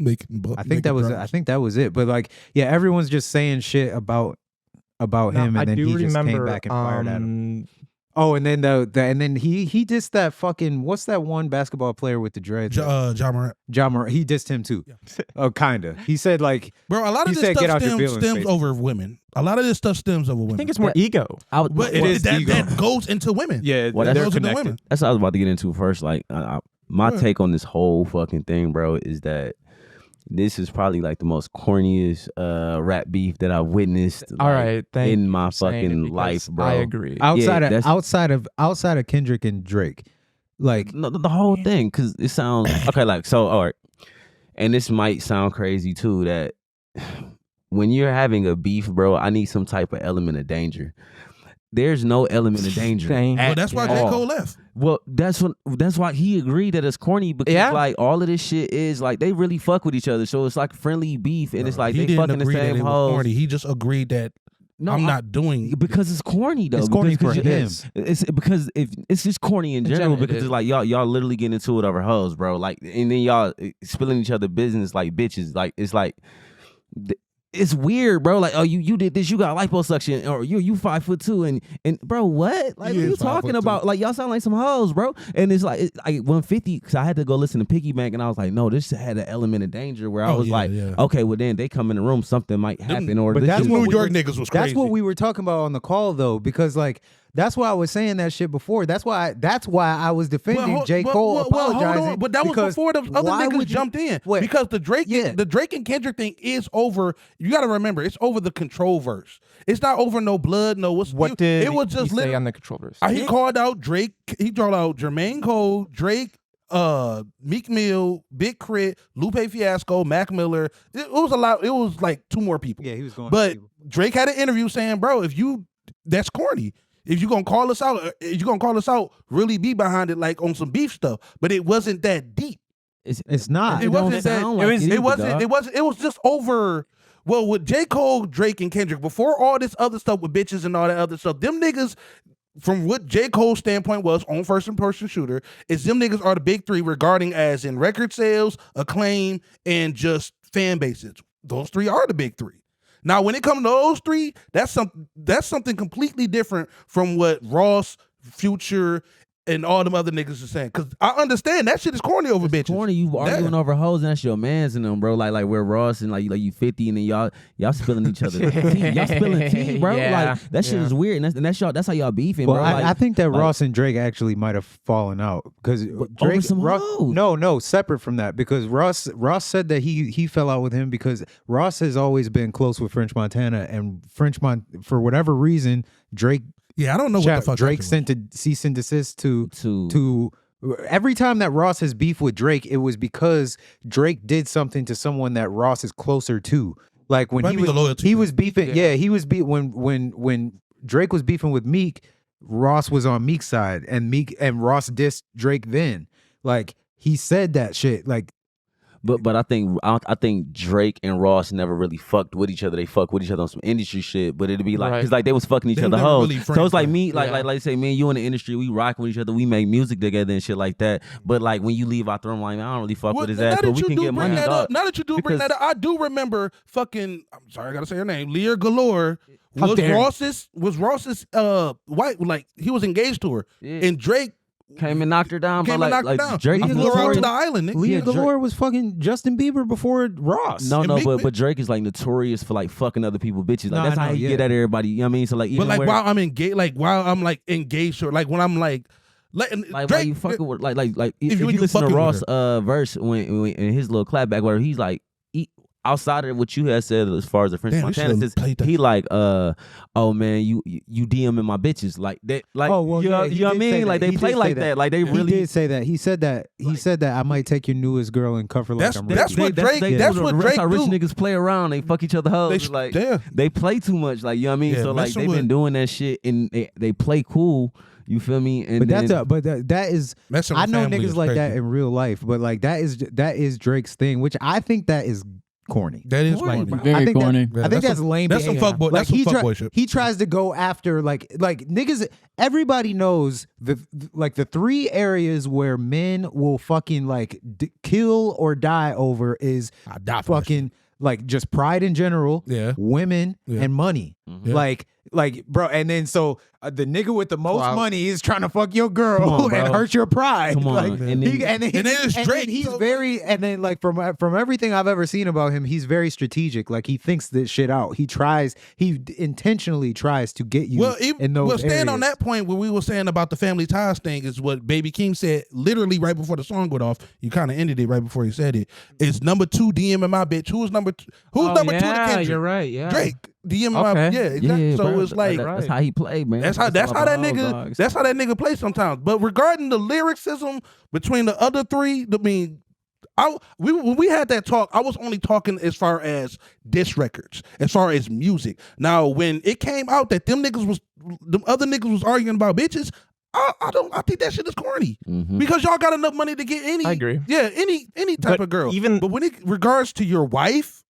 I think that was it. But like, yeah, everyone's just saying shit about him, and then he just came back and fired at him. Oh, and then and then he dissed that fucking, what's that one basketball player with the dreads? Ja Morant. Ja Morant. He dissed him too. Oh, kinda. He said like, Bro, a lot He of this said, stuff "Get out your feelings, stems basically." over women. A lot of this stuff stems over women. I think it's more ego. but it is ego. that goes into women. yeah, Well, That they're goes into connected. women. That's what I was about to get into first. Like, my Yeah. take on this whole fucking thing, bro, is that this is probably like the most corniest rap beef that I've witnessed. All like, right, thank in my you for saying it, fucking because life, bro. I agree. Outside that's- of Kendrick and Drake, like No, the whole thing, because it sounds okay. Like, so, all right, and this might sound crazy too. That when you're having a beef, bro, I need some type of element of danger. There's no element of danger. Thank Well, at that's why all. J. Cole left. Well, that's why he agreed that it's corny, because Yeah. like all of this shit is like they really fuck with each other. So it's like friendly beef, and it's like he they didn't fucking the agree that same it was hoes. corny. He just agreed that No, I'm not doing because it's corny though. It's corny because for him. It's because if it's just corny in general, it because is. it's like y'all literally getting into it over hoes, bro. Like, and then y'all spilling each other business like bitches. Like, it's like it's weird, bro. Like, oh, you did this, you got liposuction, or you 5'2", and bro, what? Like, He what are you is talking 5'2". about? Like, y'all sound like some hoes, bro. And it's like 150, because I had to go listen to Piggy Bank, and I was like, no, this had an element of danger where I Oh, was yeah, like, yeah. okay, well then they come in the room, something might happen, or but this that's shit- what New we York were- niggas was crazy. That's what we were talking about on the call though, because like that's why I was saying that shit before. That's why I was defending J. Cole apologizing. Hold on. But that was because before the other why niggas would you- jumped in. Wait. Because the Drake and Kendrick thing is over. You got to remember, it's over the control verse. It's not over no blood, no what's. What did it was just he say literally- on the control verse? He called out Drake. He called out Jermaine Cole, Drake, Meek Mill, Big Crit, Lupe Fiasco, Mac Miller. It was a lot. It was like two more people. Yeah, he was going. But Drake had an interview saying, "Bro, that's corny. If you gonna call us out, really be behind it, like on some beef stuff." But it wasn't that deep. it's not. It wasn't that. sound like it It wasn't. either, It wasn't. It was just over. Well, with J. Cole, Drake, and Kendrick, before all this other stuff with bitches and all that other stuff, them niggas, from what J. Cole's standpoint was on first-person shooter, is them niggas are the big three regarding as in record sales, acclaim, and just fan bases. Those three are the big three. Now, when it comes to those three, that's something completely different from what Ross, Future, and all them other niggas are saying. Because I understand that shit is corny over bitches. Corny, you arguing over hoes, and that's your mans and them, bro. Like where Ross and like you 50, and then y'all spilling each other tea. Y'all spilling tea, bro. Yeah, Like that shit is weird, and that's y'all. That's how y'all beefing, Well, bro. I think that like- Ross and Drake actually might have fallen out because Drake some Ross, hoes. no, separate from that, because Ross said that he fell out with him because Ross has always been close with French Montana, and for whatever reason Drake Yeah, I don't know what the fuck Drake that sent a cease and desist to every time that Ross has beef with Drake, it was because Drake did something to someone that Ross is closer to. Like when Might be the loyalty he thing. was beefing, when Drake was beefing with Meek, Ross was on Meek's side, and Ross dissed Drake then. Like he said that shit. Like, But I think Drake and Ross never really fucked with each other. They fucked with each other on some industry shit. But it'd be like, Right. cause like they was fucking each They other never hoes. really So it's like friends, me, like yeah. say, man, you in the industry, we rock with each other, we make music together and shit like that. But like when you leave out the room, like, man, I don't really fuck Well, with his now ass, that but we you can do get bring money, that dog. up, now that you do bring Because- that up, I do remember fucking. I'm sorry, I gotta say her name. Lear Galore How was dare you. Ross's wife. Like he was engaged to her, Yeah. and Drake Came and knocked her down. came but and knocked her like down. Drake He is flew her out to notorious. the island. Nigga. Leah Yeah, Drake- Galore was fucking Justin Bieber before Ross. No, And Meek- but Drake is like notorious for like fucking other people bitches. Like No, that's I how know, he yeah. get at everybody. You know what I mean? So like, even But like where, while I'm engaged, or like when I'm like like Drake, why you fucking with like If if you you listen to fucking with Ross verse when in his little clapback where he's like outside of what you had said as far as the French Damn, we Montana, should've played that. he like, oh man, you DMing my bitches like that, like, Oh, well, you know, yeah, he you know what I did say mean? that. Like they He play did like say that, that. like they really. He did say that. He said that I might take your newest girl and cuff her like I'm That's Ricky. what Drake. That's what That's Drake how rich do. niggas play around. They fuck each other hoes. They- Like yeah. they play too much. Like you know what I mean. Yeah, So like messing they've been with- doing that shit and they play cool. You feel me? And But that is Messing I with know family niggas is like that crazy. in real life, but like that is Drake's thing, which I think that is corny. That is Corny, corny. bro. Very I think corny. Yeah, I think that's some- lame. That's some behavior. fuckboy. That's some fuckboy shit. He tries to go after like niggas. Everybody knows the 3 areas where men will fucking like kill or die over is I die for that fucking like just pride in general, Yeah. women Yeah. and money. Yeah. Like bro, and then so the nigga with the most Wow. money is trying to fuck your girl Come on, and bro. hurt your pride. Come on. Like, And then- and then it's Drake, he's so- very and then like from everything I've ever seen about him, he's very strategic. Like he thinks this shit out. He intentionally tries to get you in those staying on areas. that point where we were saying about the family ties thing is what Baby King said literally right before the song went off. You kind of ended it right before he said it. It's number 2 DMing my bitch. Who's number 2? Who's number 2 to Kendrick? You're right. Yeah. Drake. DMing my Okay. yeah. Exactly. Yeah, so bro. it's like that's how he played, man. that's how all that about nigga dogs. that's how that nigga plays sometimes. But regarding the lyricism between the other 3, I mean, when we had that talk, I was only talking as far as diss records, as far as music. Now, when it came out that them other niggas was arguing about bitches, I think that shit is corny Mhm. because y'all got enough money to get any. I agree. Yeah, any type But of girl. even- but when it regards to your wife,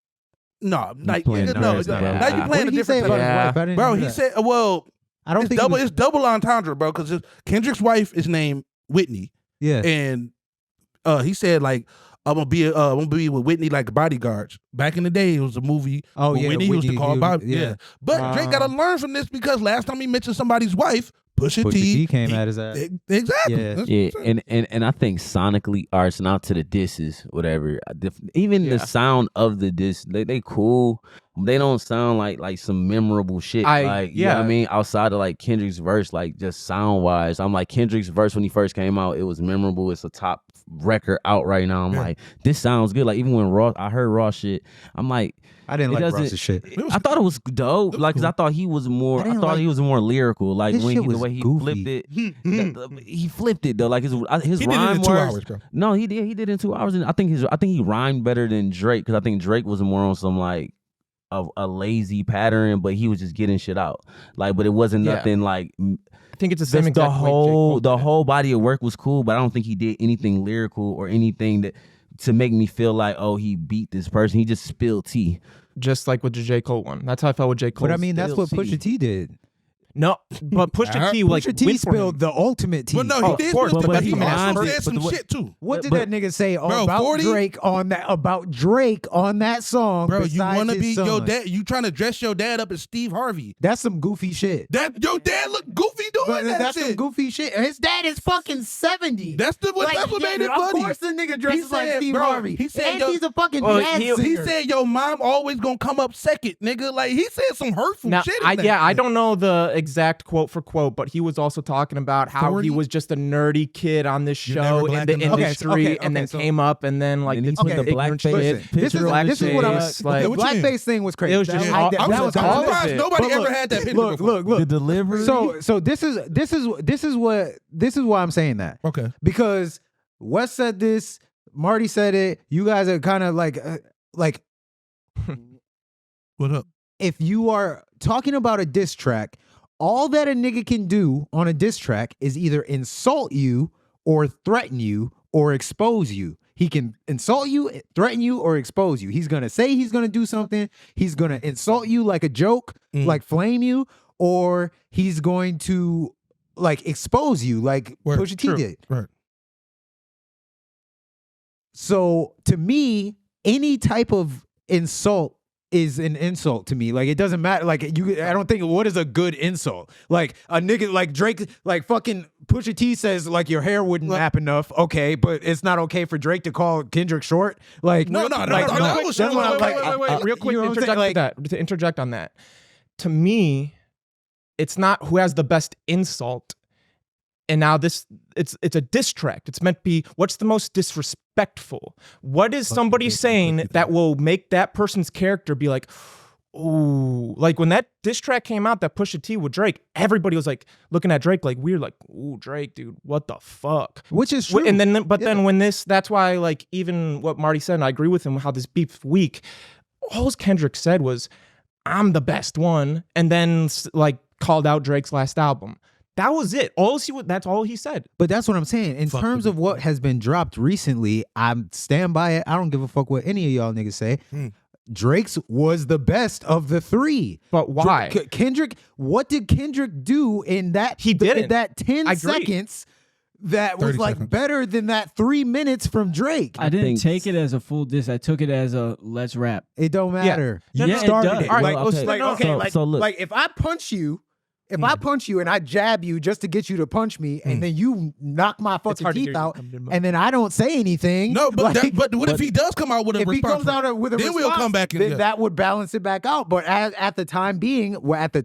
no, like playing no, dirty, bro. now you What playing a did he say different about type. Yeah. his wife? I didn't Bro, hear he that. said, well, I don't it's think double. he was, It's double entendre, bro. Because Kendrick's wife is named Whitney, yeah. and he said like I'm gonna be with Whitney like bodyguards. Back in the day, it was a movie. Oh, where yeah, Whitney used to Whitney, call he- Bobby. yeah. Yeah, but Drake got to learn from this because last time he mentioned somebody's wife, Pusha T came at his ass. Exactly. Yeah. That's Yeah, what I'm saying. and I think sonically, arts not to the disses, whatever. Even Yeah. the sound of the diss, they cool. They don't sound like some memorable shit. You know what I mean? Outside of like Kendrick's verse, like just sound wise, I'm like Kendrick's verse when he first came out, it was memorable. It's a top record out right now. I'm like, this sounds good. Like even when I heard Raw shit, I'm like, I didn't it like doesn't- Ross's shit. I thought it was dope. was Like, cause I cool. thought he was more. I I, didn't thought like- he was more lyrical. Like His when shit the was way he goofy. flipped it, he flipped it though. Like his He did it rhyme in 2 words. hours, bro. No, he did. He did it in 2 hours, and I think he rhymed better than Drake because I think Drake was more on some like a lazy pattern, but he was just getting shit out. Like, but it wasn't Yeah. nothing like. I think it's the same The exact way J. Cole whole did it. whole body of work was cool, but I don't think he did anything lyrical or anything that to make me feel like, oh, he beat this person. He just spilled tea. Just like with the J. Cole one. That's how I felt with J. Cole. But I mean, that's what Pusha T did. No, but Pusha T like Pusha T went for him. spilled the ultimate tea. But no, Oh, he of did. course, But but he he also rhymed said it, some but what- shit too. What did But- that nigga say Bro, about 40? Drake on that? About Drake on that song? Bro, you besides want to his be son? your dad? You trying to dress your dad up as Steve Harvey? That's some goofy shit. That your dad look goofy doing But that that's some shit. goofy shit. His dad is fucking 70. That's what made it of funny. course the nigga dresses He like said, Steve bro, Harvey. he said, and yo- he's a fucking Well, jazz He singer. said your mom always gonna come up second, nigga. Like he said some hurtful Now, shit. In I that. don't know the exact quote for quote, but he was also talking about how 40? he was just a nerdy kid on this You're never show in black the enough. industry, Okay, and then so- came up, and then like And he did put some the ignorant blackface shit. This picture is on this is what I shit. was Like, the what you mean? blackface thing was crazy. It was just Yeah. all- that I'm was surprised all of surprised it. nobody But ever look, had that picture Look, before. look, look. The delivery. So this is why I'm saying that. Okay. Because Wes said this, Marty said it. You guys are kind of like What up? if you are talking about a diss track, all that a nigga can do on a diss track is either insult you or threaten you or expose you. He can insult you, threaten you, or expose you. He's going to say he's going to do something. He's going to insult you like a joke, like flame you, or he's going to like expose you like Word. Pusha T True. did. Right. So to me, any type of insult is an insult to me. Like it doesn't matter. Like I don't think what is a good insult. Like a nigga like Drake, like fucking Pusha T says like your hair wouldn't nap enough. Okay, but it's not okay for Drake to call Kendrick short. Like No, like, that was that's what I'm like. Wait, real quick, you know what I'm interject saying? Like, that. To interject on that. To me, it's not who has the best insult. And now it's a diss track. It's meant to be what's the most disrespectful respectful. What is somebody saying that will make that person's character be like, ooh, like when that diss track came out, that Pusha T with Drake, everybody was like looking at Drake like weird, like, ooh, Drake, dude, what the fuck? Which is true. And then, then when that's why, like, even what Marty said, and I agree with him, how this beef weak, all Kendrick said was, I'm the best one, and then like called out Drake's last album. That was it. That's all he said. But that's what I'm saying. In terms of what has been dropped recently, I'm stand by it. I don't give a fuck what any of y'all niggas say. Drake's was the best of the three. But why? Kendrick, what did Kendrick do in that? He didn't. That 10 seconds that was like seconds. better than that 3 minutes from Drake. I didn't take it as a full diss. I took it as a let's rap. It don't matter. Yeah, You it started does. it. All right, Like if I punch you, and I jab you just to get you to punch me, and then you knock my fucking teeth out, and then I don't say anything. No, but like, but what if he does come out with a if he response? comes out with a then response, we'll come back and then that would balance it back out. But at the time being, at the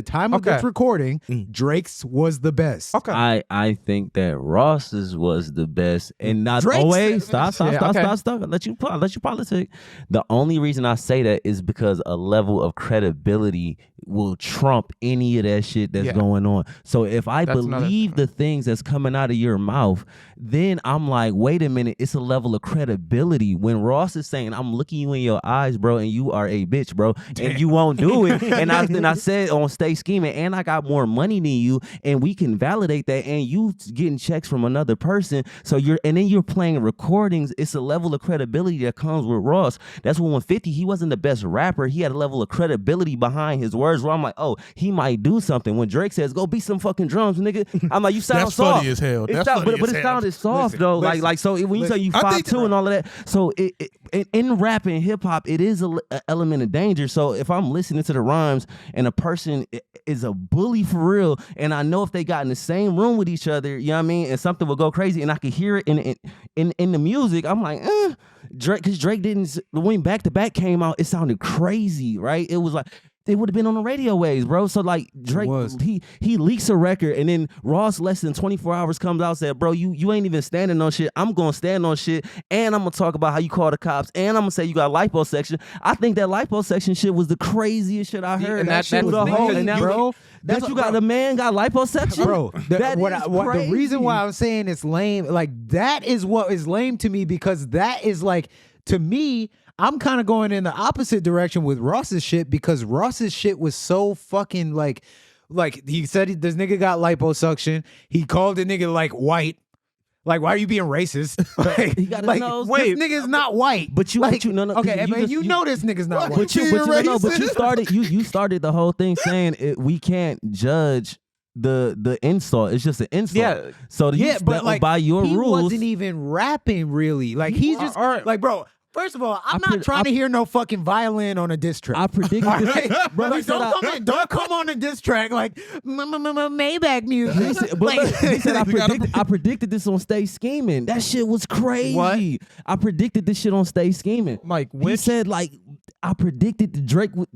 time of this recording, Drake's was the best. Okay. I think that Ross's was the best, and not Drake's- always. Stop. okay. Let you politic. The only reason I say that is because a level of credibility will trump any of that shit that's going on. So if I believe the things that's coming out of your mouth, then I'm like, wait a minute, it's a level of credibility. When Ross is saying, I'm looking you in your eyes, bro, and you are a bitch, bro, and you won't do it. And I said on Stay Scheming, and I got more money than you, and we can validate that, and you getting checks from another person. So then you're playing recordings. It's a level of credibility that comes with Ross. That's when 50, he wasn't the best rapper. He had a level of credibility behind his words where I'm like, oh, he might do something. When Drake says, go beat some fucking drums, nigga, I'm like, you sound That's soft. funny as hell. But as it hell. sounded soft though. Like so when you say you 5'2" and all of that, so in rap and hip hop, it is an element of danger. So if I'm listening to the rhymes and a person is a bully for real, and I know if they got in the same room with each other, you know what I mean, and something will go crazy, and I could hear it in the music, I'm like, Drake, because Drake didn't, when Back to Back came out, it sounded crazy, right? It was like, they would have been on the radio waves, bro. So like Drake, he leaks a record, and then Ross less than 24 hours comes out and said, bro, you ain't even standing on shit. I'm gonna stand on shit, and I'm gonna talk about how you call the cops, and I'm gonna say you got liposuction. I think that liposuction shit was the craziest shit I heard. And that shit was the whole, and bro. That you got a man got liposuction, Bro, the reason why I'm saying it's lame, like that is what is lame to me, because that is like, to me, I'm kind of going in the opposite direction with Ross's shit, because Ross's shit was so fucking like he said this nigga got liposuction. He called the nigga like white. Like, why are you being racist? Like, He got his nose. this nigga's not white. But you, like, no, okay, you know this nigga's not white. But you started the whole thing saying we can't judge the insult. It's just an insult. Yeah. So but like by your he rules, wasn't even rapping really. Like he's just like, bro. First of all, I'm not trying to hear no fucking violin on a diss track. I predicted right? bro, like, don't come on a diss track like Maybach music. He said I predicted this on Stay Scheming. That shit was crazy. What? I predicted this shit on Stay Scheming. Mike, He said like I predicted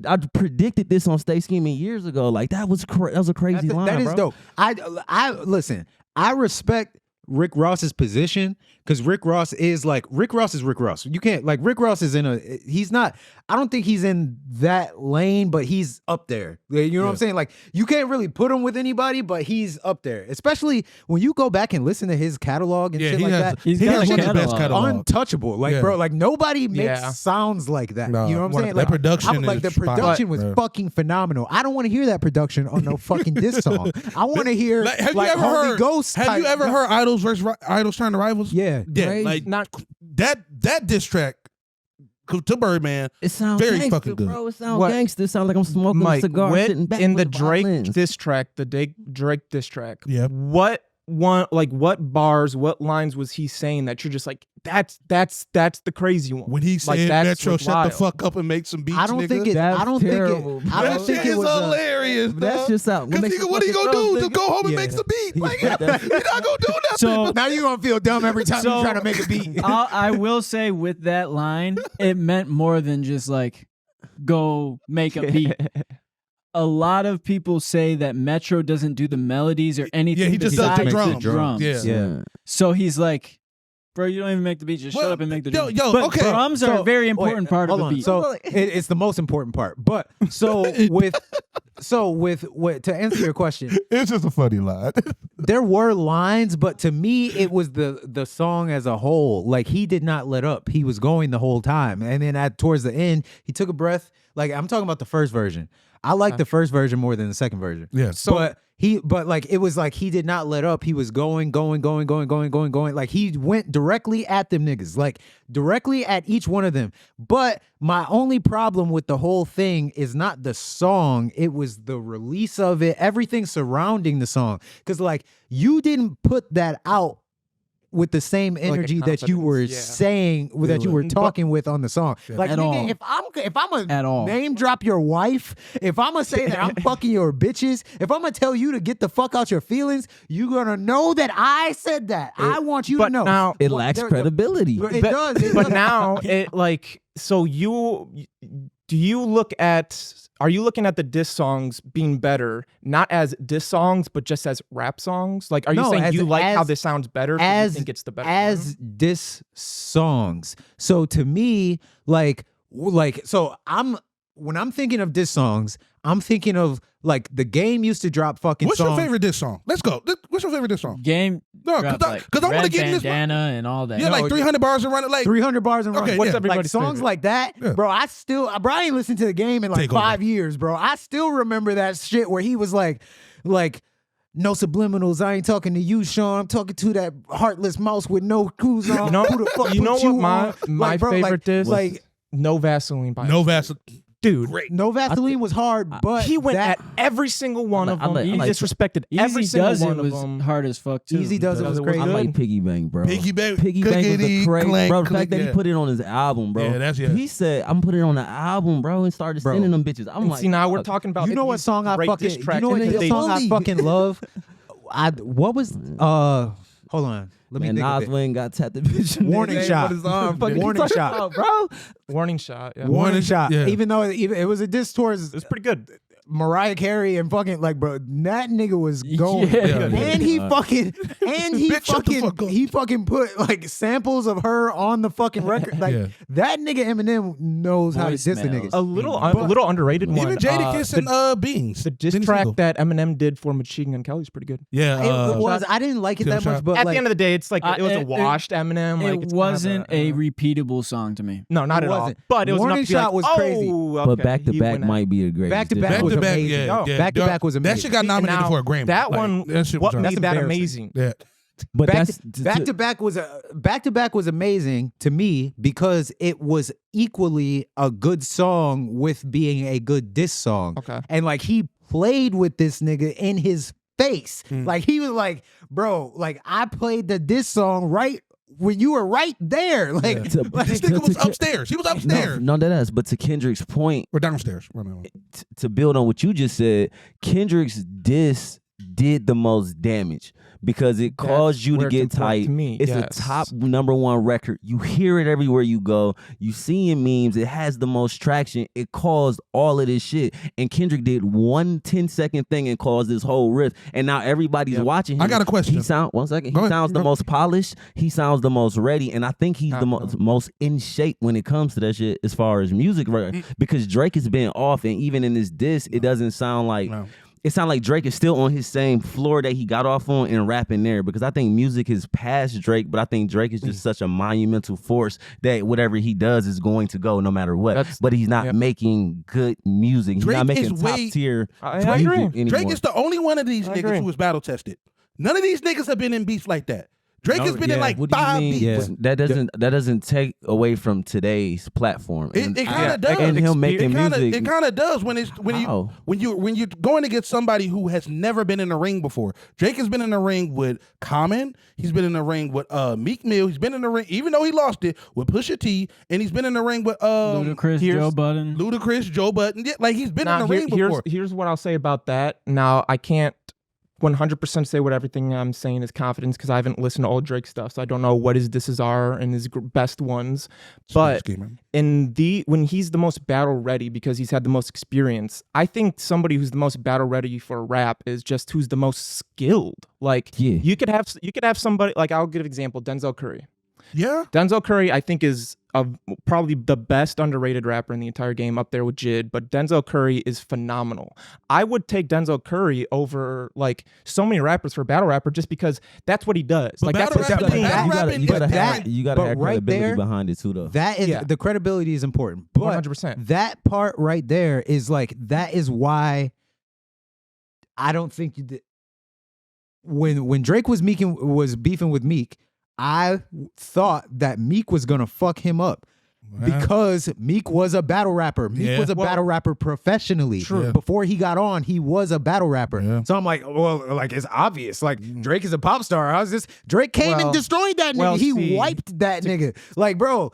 I predicted this on Stay Scheming years ago. Like that was a crazy line. That is bro. dope. I listen. I respect Rick Ross's position, because Rick Ross is Rick Ross. You can't, like, Rick Ross is he's not, I don't think he's in that lane, but he's up there. You know what I'm saying? Like, you can't really put him with anybody, but he's up there. Especially when you go back and listen to his catalog and shit like that. He's He got has a one of the best catalog. catalog. Untouchable. Like, bro, like nobody makes sounds like that. No, you know what I'm saying? that Like, production like the is fire, production was bro. fucking phenomenal. I don't want to hear that production on no fucking diss song. I want to hear Have you ever Holy heard? Ghost Have you type- ever heard Idols versus Idols trying to rivals? Yeah. Like that diss track to Birdman. It sounds very gangster, fucking good. bro. It sounds What? gangster. It sounds like I'm smoking a Mike, cigar, sitting back in with the a Drake violin. diss track, Drake diss track. Yep. What bars, what lines was he saying that you're just like, that's the crazy one? When he Like, said, that's "Metro, what's shut wild. the fuck up and make some beats," I don't nigga. think it. That's I don't terrible, think it. I That don't shit think it is was. hilarious. That's just out. Because what are you gonna do? Just go home and make some beats? Like, you're not gonna do nothing. So Now you gonna feel dumb every time you're trying to make a beat. I will say with that line, it meant more than just like go make a beat. A lot of people say that Metro doesn't do the melodies or anything. Yeah, he just does the besides drums. drums. Yeah. Yeah. So he's like, Bro, you don't even make the beat. Just shut up and make the yo, beat. yo, But okay. drums are a very important Wait, part of hold the on. beat. So it's the most important part. But so with to answer your question, It's just a funny line. there were lines, but to me, it was the song as a whole. Like, he did not let up. He was going the whole time. And then towards the end, he took a breath. Like, I'm talking about the first version. I like the first version more than the second version. Yes. But like, it was like he did not let up. He was going. Like, he went directly at them niggas, like directly at each one of them. But my only problem with the whole thing is not the song. It was the release of it, everything surrounding the song. Because like, you didn't put that out with the same energy that you were saying, that you were talking with on the song. Like, At nigga, all. if I'm At all. name drop your wife, if I'm gonna say that I'm fucking your bitches, if I'm gonna tell you to get the fuck out your feelings, you gonna know that I said that. I want you to know. Now, It lacks credibility. It does. But now it like, so are you looking at the diss songs being better, not as diss songs, but just as rap songs? Like, are you saying you like how this sounds better because you think it's the better as one? diss songs? So to me, so when I'm thinking of diss songs, I'm thinking of like the game used to drop fucking What's songs. your favorite diss song? Let's go. What's your favorite diss song? Game. No, dropped, because I want to Red get in this. Bandana and all that. Yeah, like 300 bars and run it like. 300 bars and Okay, run. What's Like everybody's songs favorite? like that, Yeah. bro. Bro, I ain't listened to the game in like Take over. 5 years, bro. I still remember that shit where he was like, no subliminals. I ain't talking to you, Sean. I'm talking to that heartless mouse with no shoes on. You know- Who the fuck you know put what on? my bro, favorite diss? Like, No Vaseline by No Vaseline. dude. Great. no Vaseline was hard, but He went that, at every single one of them. I He like- disrespected every Easy single Does It one of was them. hard as fuck too. Easy Does It was crazy. I like Piggy Bang, bro. Piggy Bang. Piggy Bang was Clickety, the crazy, clank, bro. The click, fact that yeah. he put it on his album, bro. Yeah, He said, "I'm putting it on the album, bro," and started Bro. sending them bitches. I'm like, See, now we're fuck. talking about you know what these song I great fucking, diss you tracks know what and the they- song I bully. fucking love? What was, hold on. Let me Man, think of Nas it. Wayne got tapped the bitch. in the Warning name shot. on his arm. Fuck, Warning you talking shot. about, bro. Warning shot. Yeah. Warning shot. Yeah. Even though it was a diss towards It's pretty good. Mariah Carey and fucking like, bro, that nigga was going. Yeah. And he fucking Bitch, shut the fuck up. he fucking put like samples of her on the fucking record. Like Yeah. that nigga Eminem knows how to diss the Voicemails. nigga. A little underrated one. Even Jadakiss and Beans. The diss Didn't track single. that Eminem did for Machine Gun Kelly's pretty good. Yeah. It was. I didn't like it that Shot. much, but At like, the end of the day, it's like it was a it- washed Eminem. Like It it's wasn't kind a of repeatable song to me. no, not It at all. wasn't. But it was Warning enough to be Shot like, was crazy. oh, But okay, back to he back went at- might be the greatest. Back to diss back song. was Back to back, amazing. yeah, yeah. Back to back was That amazing. shit got nominated Now, for a Grammy. That Like, one, that shit what was made that embarrassing. amazing? Yeah. But that's Back to back was amazing to me because it was equally a good song with being a good diss song. Okay. And like he played with this nigga in his face. Hmm. Like he was like, bro, like I played the diss song right when you were right there. Like, This nigga was upstairs. He was upstairs. No, that is. But to Kendrick's point, Or downstairs. Whatever. to build on what you just said, Kendrick's diss did the most damage because it caused you to where it's get important tight. to me, It's yes. the top #1 record. You hear it everywhere you go. You see in memes. It has the most traction. It caused all of this shit. And Kendrick did one 10-second thing and caused this whole riff. And now everybody's watching him. I got a question. He sounds Go He ahead. sounds the Go. most polished. He sounds the most ready. And I think he's the most in shape when it comes to that shit as far as music. Right? Because Drake has been off. And even in this diss, it doesn't sound like... No. It sounds like Drake is still on his same floor that he got off on and rapping there because I think music is past Drake, but I think Drake is just such a monumental force that whatever he does is going to go no matter what. But he's not making good music. He's Drake not is making top way- tier I music agree. anymore. Drake is the only one of these I niggas agree. who was battle tested. None of these niggas have been in beefs like that. Drake has been in like What do you 5 mean? beefs. That doesn't take away from today's platform. It kind of does. And him making music. It kind of does when How? you're going against somebody who has never been in the ring before. Drake has been in the ring with Common. He's been in the ring with Meek Mill. He's been in the ring, even though he lost it, with Pusha T. And he's been in the ring with Ludacris, Joe Budden. Ludacris, Joe Budden. Yeah, like he's been Now, in the ring before. here's what I'll say about that. Now, I can't 100% say what everything I'm saying is confidence because I haven't listened to all Drake stuff, so I don't know what his disses are and his best ones. But when he's the most battle ready because he's had the most experience, I think somebody who's the most battle ready for rap is just who's the most skilled. Like you could have somebody like I'll give an example, Denzel Curry. Yeah. Denzel Curry, I think, is probably the best underrated rapper in the entire game, up there with Jid. But Denzel Curry is phenomenal. I would take Denzel Curry over like so many rappers for battle rapper just because that's what he does. But Like that's battle what rap- thing. battle rapping you gotta is have different. you gotta But have right credibility there, behind it too, though. That is Yeah. the credibility is important. But 100%. that part right there is like that is why I don't think you did. When Drake was beefing with Meek, I thought that Meek was gonna fuck him up. Because Meek was a battle rapper. Meek was a battle rapper professionally. True. Before he got on, he was a battle rapper. Yeah. So I'm like, well, like it's obvious. Like Drake is a pop star. I was just Drake came and destroyed that nigga. well, He see, wiped that nigga. Like, bro,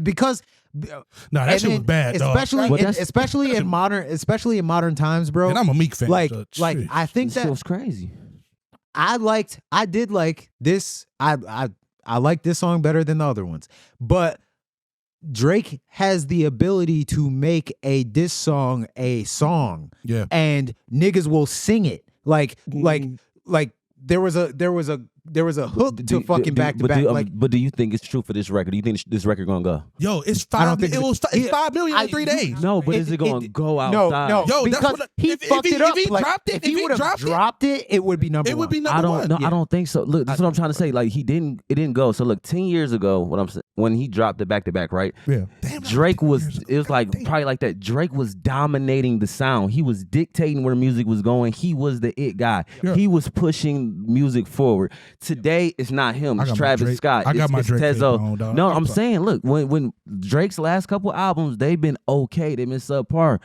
because No, that shit was bad, dog. especially in modern times, bro. And I'm a Meek fan. like so like shit. I think This shit that was crazy. I did like this. I like this song better than the other ones. But Drake has the ability to make a diss song a song. Yeah. And niggas will sing it. Like there was a hook to fucking back to back. Like, But do you think it's true for this record? Do you think this record gonna go? Yo, it's I don't 5 think it's 5 million in 3 days. No, but is it gonna go outside? No, Yo, that's because what he if fucked he- it up. if he Like, dropped it- if he if he would have dropped it, dropped it, it would be number It one. would be number I don't one. know. Yeah. I don't think so. Look, that's what I'm trying to say. Like it didn't go. So look, 10 years ago, what I'm saying, when he dropped it back to back, right? Yeah. Damn, Drake that was. years ago. It was like Damn. probably like that. Drake was dominating the sound. He was dictating where the music was going. He was the it guy. Yeah. He was pushing music forward. Today it's not him. I It's got my Travis Drake- Scott. I got my it's Drake tape Tezo. on, dog. No, I'm I'm fuck- saying, look, when Drake's last couple albums, they've been okay. They've been subpar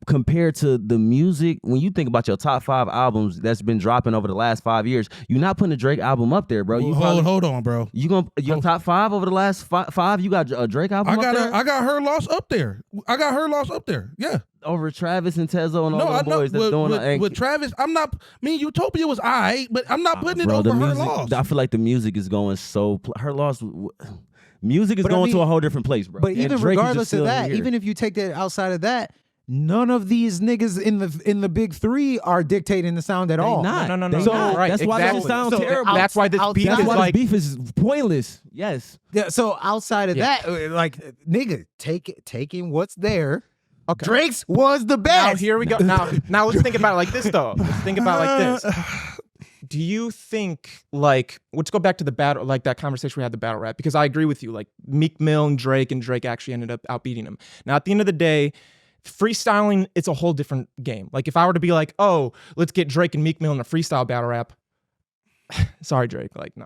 compared to the music. When you think about your top 5 albums that's been dropping over the last 5 years, you're not putting a Drake album up there, bro. Hold on, bro. You gonna your top 5 over the last five? You got a Drake album I got up there I got Her Loss up there. I got Her Loss up there. Yeah. over Travis and Tezo and No, all I the know boys that's doing it. with Travis. I'm not. Me and Utopia was alright, but I'm not putting it Bro, over the Her music, Loss. I feel like the music is going so. Her loss. Music is But I going to mean- a whole different place, bro. But And even Drake is regardless just of still that, here. even if you take that outside of that, none of these niggas in the big 3 are dictating the sound at all. not. No. They So, not. right, That's why exactly. this sounds So, terrible. That's why this beef outside- That's is why like this beef is pointless. Yes. Yeah, so outside of Yeah. that, like nigga, taking what's there. Okay. Drake's was the best. Now here we go. Now let's think about it like this though. Let's think about it like this. Do you think like let's go back to the battle, like that conversation we had, the battle rap, because I agree with you. Like Meek Mill and Drake actually ended up outbeating him. Now at the end of the day, freestyling, it's a whole different game. Like if I were to be like, oh, let's get Drake and Meek Mill in a freestyle battle rap. Sorry, Drake. Like no.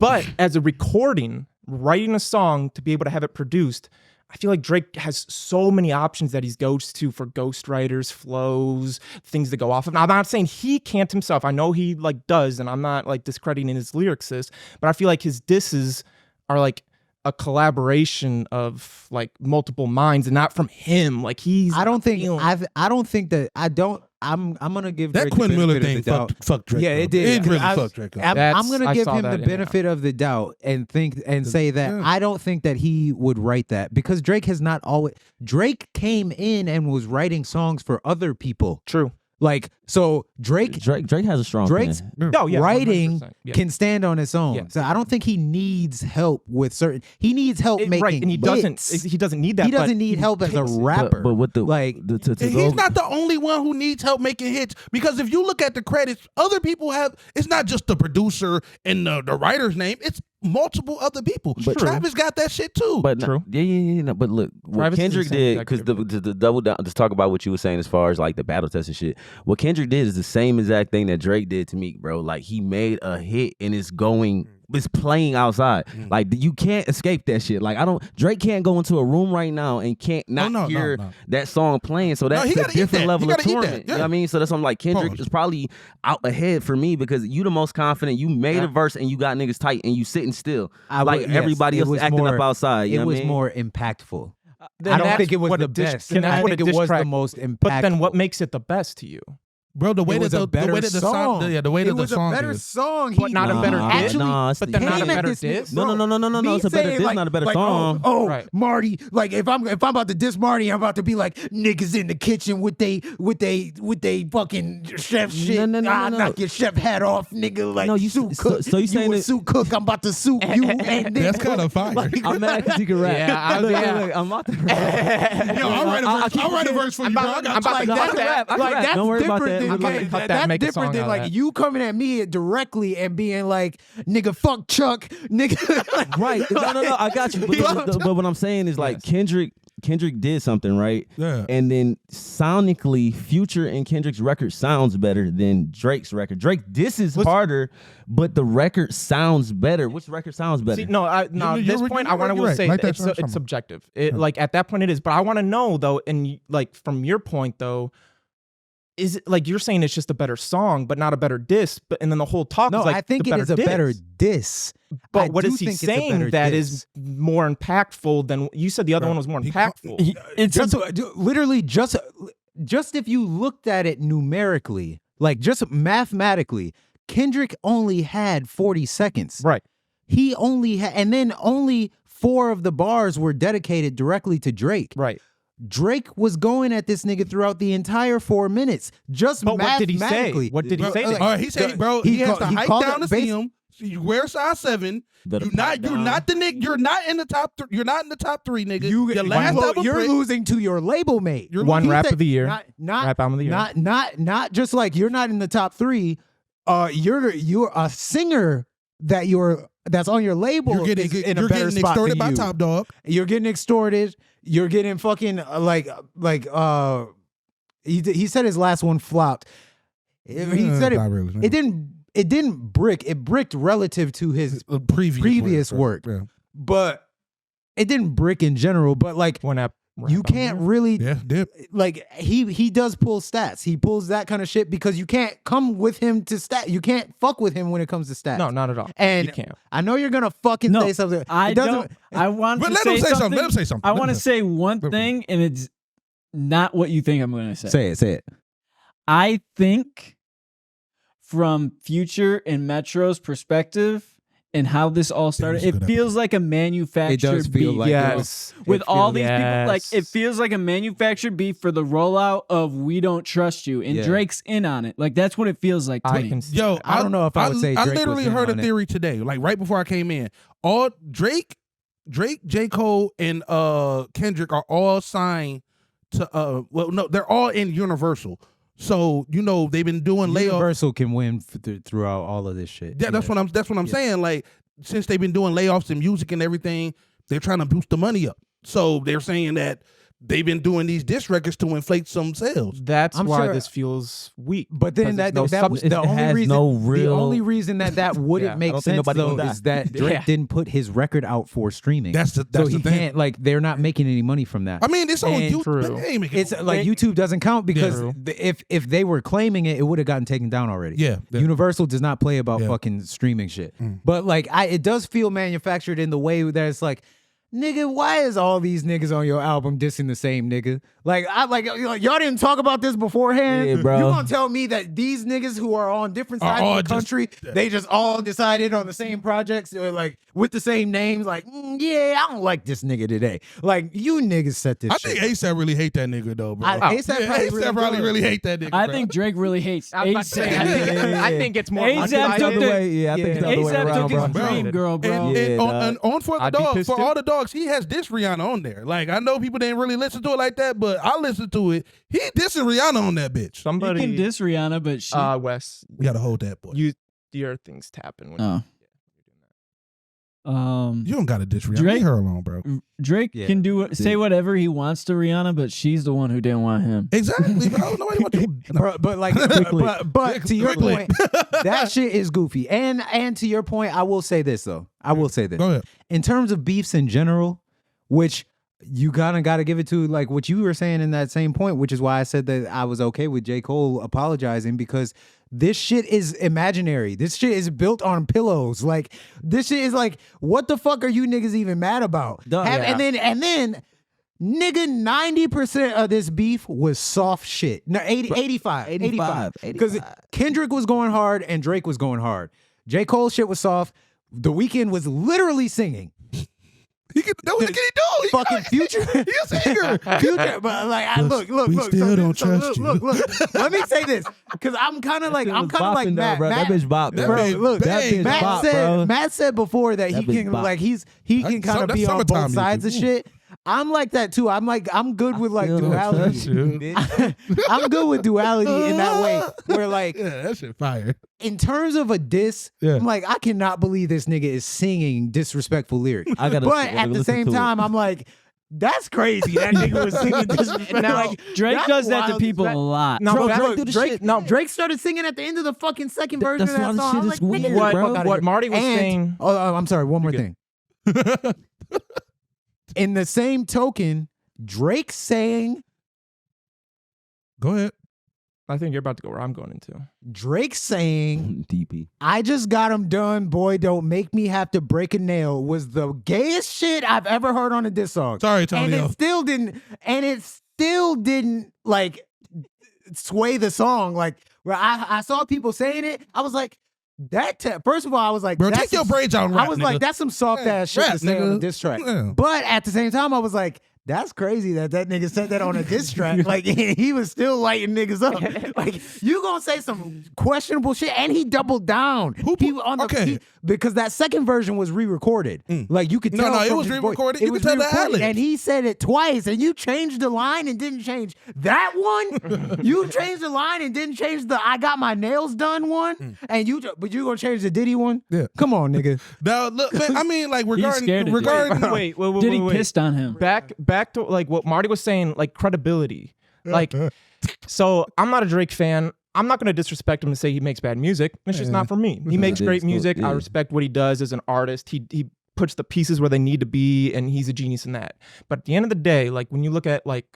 But as a recording, writing a song to be able to have it produced, I feel like Drake has so many options that he goes to for ghostwriters, flows, things to go off of. Now, I'm not saying he can't himself. I know he like does, and I'm not like discrediting his lyricist, but I feel like his disses are like a collaboration of like multiple minds and not from him. Like he's I don't think feeling- I don't think that I don't I'm gonna give That Drake Quinn the Miller benefit thing of the doubt. fucked Drake. Yeah, up. it did. It really I- fucked Drake up. I'm That's- gonna I give saw him that the in there. benefit of the doubt and think and say that Yeah. I don't think that he would write that because Drake has not always. Drake came in and was writing songs for other people. True. Like so, Drake Drake has a strong Drake's pen. No, yeah, writing 100%. Yeah. can stand on its own. Yeah. So I don't think he needs help with certain. He needs help making right, and he hits. doesn't need that. He but doesn't need help as a picks it. rapper. But with the like to And go, he's not the only one who needs help making hits, because if you look at the credits, other people have. It's not just the producer and the writer's name. It's multiple other people. But- Travis got that shit too. But True. Yeah. No, but look, what Travis is Kendrick the same did, because executive. the double down, just talk about what you were saying as far as like the battle test and shit. What Kendrick did is the same exact thing that Drake did to Meek, bro. Like he made a hit and it's playing outside. Like you can't escape that shit. Like Drake can't go into a room right now and can't not hear no. that song playing. So that's he a gotta eat different that. level He of gotta eat that. tournament. You know Yeah. what I mean? So that's why I'm like Kendrick Pause. is probably out ahead for me because you the most confident. You made a verse and you got nniggas tight and you sitting still. yes, Everybody it else was acting more- up outside. You it know what was I mean? more impactful. Then I don't that's think it was what the a diss- best. then that's I what a think it diss was the track- most impactful. But then what makes it the best to you? Bro, the way It that was a better the song. song, the way that It the was a song better is. song. But not a better diss? actually, But then not a better diss? No. It's a better diss, not a better song. Oh, Right. Marty, like if I'm about to diss Marty, I'm about to be like niggas in the kitchen with they fucking chef shit. No. Knock your chef hat off, nigga. Like No, you- soup so- cook. so you saying a that- soup cook? I'm about to soup you. And That's kind of fire. I'm mad because you can rap. Yeah, Look, yeah. look, I'm about to rap. Yo, I'll write a verse for you, bro. I got I'm you. about to cut that. I can rap. Don't worry about that. than I'm about to okay, cut that, that's make a different song than out of like that. you coming at me directly and being like, nigga, fuck Chuck, nigga. Like, Right. No. I got you. But what I'm saying is like Kendrick did something, right? Yeah. And then sonically, Future and Kendrick's record sounds better than Drake's record. This is harder, but the record sounds better. Which record sounds better? See, no, at this point, I want to say Like that that, it's subjective. Like at that point, it is. But I want to know though, and like from your point though, is it like you're saying it's just a better song, but not a better diss? But and then the whole talk no, is like I think the it is a diss. better diss. But I what do is he think it's a better saying that diss. is more impactful than you said? The other Bro, one was more he- impactful. It's Literally just if you looked at it numerically, like just mathematically, Kendrick only had 40 seconds. Right. He only had, and then only 4 of the bars were dedicated directly to Drake. Right. Drake was going at this nigga throughout the entire 4 minutes. Just But what did he say? mathematically. What did he Bro, say? all there? right, he said, bro, he has to he hike called down it to see him. So you wear size 7. Better You're pipe down. not the nigga. You're not in the top. You're not in the top 3, nigga. You, Your last album, you're Brick, losing to your label mate. You're One He rap said- of the year. Not Rap album of the year. Not just like you're not in the top 3. You're a singer that's on your label. You're getting is in a better spot extorted than by you. Top Dog. You're getting extorted. You're getting fucking he said his last one flopped. He said Not really, no. it didn't brick. It bricked relative to his previous work. Yeah. but it didn't brick in general. But like One app. you can't really Yeah, dip. like he does pull stats. He pulls that kind of shit because you can't come with him to stat. You can't fuck with him when it comes to stats. No, not at all. And you can't. I know you're gonna fucking no. say something. I It doesn't- don't. I want But to let say him say something. something. Let him say something. I Let want him to say say one thing, and it's not what you think I'm going to say. Say it. I think from Future and Metro's perspective and how this all started, was a it good feels like a manufactured It does feel beat. like Yes. With all these people, like Yes. it feels like a manufactured beat for the rollout of "We Don't Trust You," and Yeah. Drake's in on it. Like that's what it feels like to I me. can see Yo, that. I don't know if I would say I Drake literally was in heard a on it. theory today, like right before I came in. All Drake, J. Cole, and Kendrick are all signed to well, no, they're all in Universal. So they've been doing layoffs. Universal can win throughout all of this shit. Yeah, that's what I'm saying. Like since they've been doing layoffs in music and everything, they're trying to boost the money up. So they're saying that they've been doing these diss records to inflate some sales. That's I'm why sure- this feels weak. But then because that there's no was substance. the only has reason. no The real- only reason that wouldn't Yeah, I make don't think sense nobody though gonna is that Drake Yeah. didn't put his record out for streaming. That's so the he thing. can't they're not making any money from that. I mean, it's on And YouTube. true. They ain't making It's no- like YouTube doesn't count because True. if they were claiming it, it would have gotten taken down already. Yeah. Universal does not play about Yeah. fucking streaming shit. Mm. But like it does feel manufactured in the way that it's like, nigga, why is all these niggas on your album dissing the same nigga? Like y'all didn't talk about this beforehand. Yeah, bro. You gonna tell me that these niggas who are on different Are sides all of the just- country, they just all decided on the same projects or like with the same names? Like, yeah, I don't like this nigga today. Like you niggas set this I shit. think ASAP really hate that nigga though, bro. A$AP probably really hate that nigga. I bro. think Drake really hates I was about to say, ASAP. I think it's more A$AP one-sided. took the- I think it's the other way ASAP around, took his bro. dream girl, bro. And, Yeah, on for the I'd be dog, pissed for too. all the dogs, he has dissed Rihanna on there. Like I know people didn't really listen to it like that, but I listened to it. He dissing Rihanna on that bitch. You Somebody, can diss Rihanna, but she. Wes, We gotta hold that boy. your thing's tapping. When Oh. You don't gotta diss Rihanna. Drake- Leave her alone, bro. Drake Yeah. can say whatever he wants to Rihanna, but she's the one who didn't want him. Exactly, bro. Nobody want to. Bro, but like, but to your Quickly. point, that shit is goofy. And to your point, I will say this though. I will say this. Go ahead. In terms of beefs in general, which you kind of got to give it to like what you were saying in that same point, which is why I said that I was okay with J. Cole apologizing because this shit is imaginary. This shit is built on pillows. Like this shit is like, what the fuck are you niggas even mad about? Duh, yeah. And then Nigga, 90% of this beef was soft shit. No, 85. Because Kendrick was going hard and Drake was going hard. J. Cole shit was soft. The Weeknd was literally singing. That was the kid he do. Fucking Future. He's a singer. Future, but like, look. We still don't trust you. Look. Let me say this, because I'm kind of like Matt. bro. That bitch bop, That bro. bitch Look, bang. That bitch Matt bop, said bro. Matt said before that That he can bitch bop. like he can kind of That's be on both summertime sides of music. shit. I'm like that too. I'm good with like Still don't trust duality. you, bitch. I'm good with duality in that way, where like Yeah, that shit fire. in terms of a diss, Yeah. I'm like, I cannot believe this nigga is singing disrespectful lyrics. I gotta But at the listen same to it. time, I'm like, that's crazy. That nigga was singing disrespectful. Now, Like, Drake that's does that to wild. people a lot. No, Bro, that- Drake, do the Drake, shit. no, Drake started singing at the end of the fucking second version that's of that why the song. shit I was is like, weird, nigga, what, get the fuck outta what here. Marty was And- saying. Oh, I'm sorry. One more thing. In the same token, Drake saying, Go ahead. I think you're about to go where I'm going into. Drake saying, DP. I just got him done, boy, don't make me have to break a nail, was the gayest shit I've ever heard on a diss song. Sorry, And Tonyo. it still didn't like sway the song. Like, where I saw people saying it, I was like, first of all, I was like, Bro, that's take your some- braids out and I rap, was nigga. like, that's some soft ass shit rap, to say on a nigga. diss track. Yeah. But at the same time, I was like, that's crazy that nigga said that on a diss track. Like, he was still lighting niggas up. Like, you gonna say some questionable shit, and he doubled down. Because that second version was re-recorded. Like, you could tell. No, it from was his voice. re-recorded. It You was could tell the re-recorded, ad-libs. and he said it twice, and you changed the line and didn't change that one. You changed the line and didn't change the I got my nails done one, but you gonna change the Diddy one? Yeah. Come on, nigga. Now, look, man, I mean, like, scared of regarding Wait. Diddy pissed on him. Back to like what Marty was saying, like credibility. Like, so I'm not a Drake fan. I'm not going to disrespect him and say he makes bad music. It's just not for me. He makes great music. I respect what he does as an artist. He puts the pieces where they need to be, and he's a genius in that. But at the end of the day, like when you look at like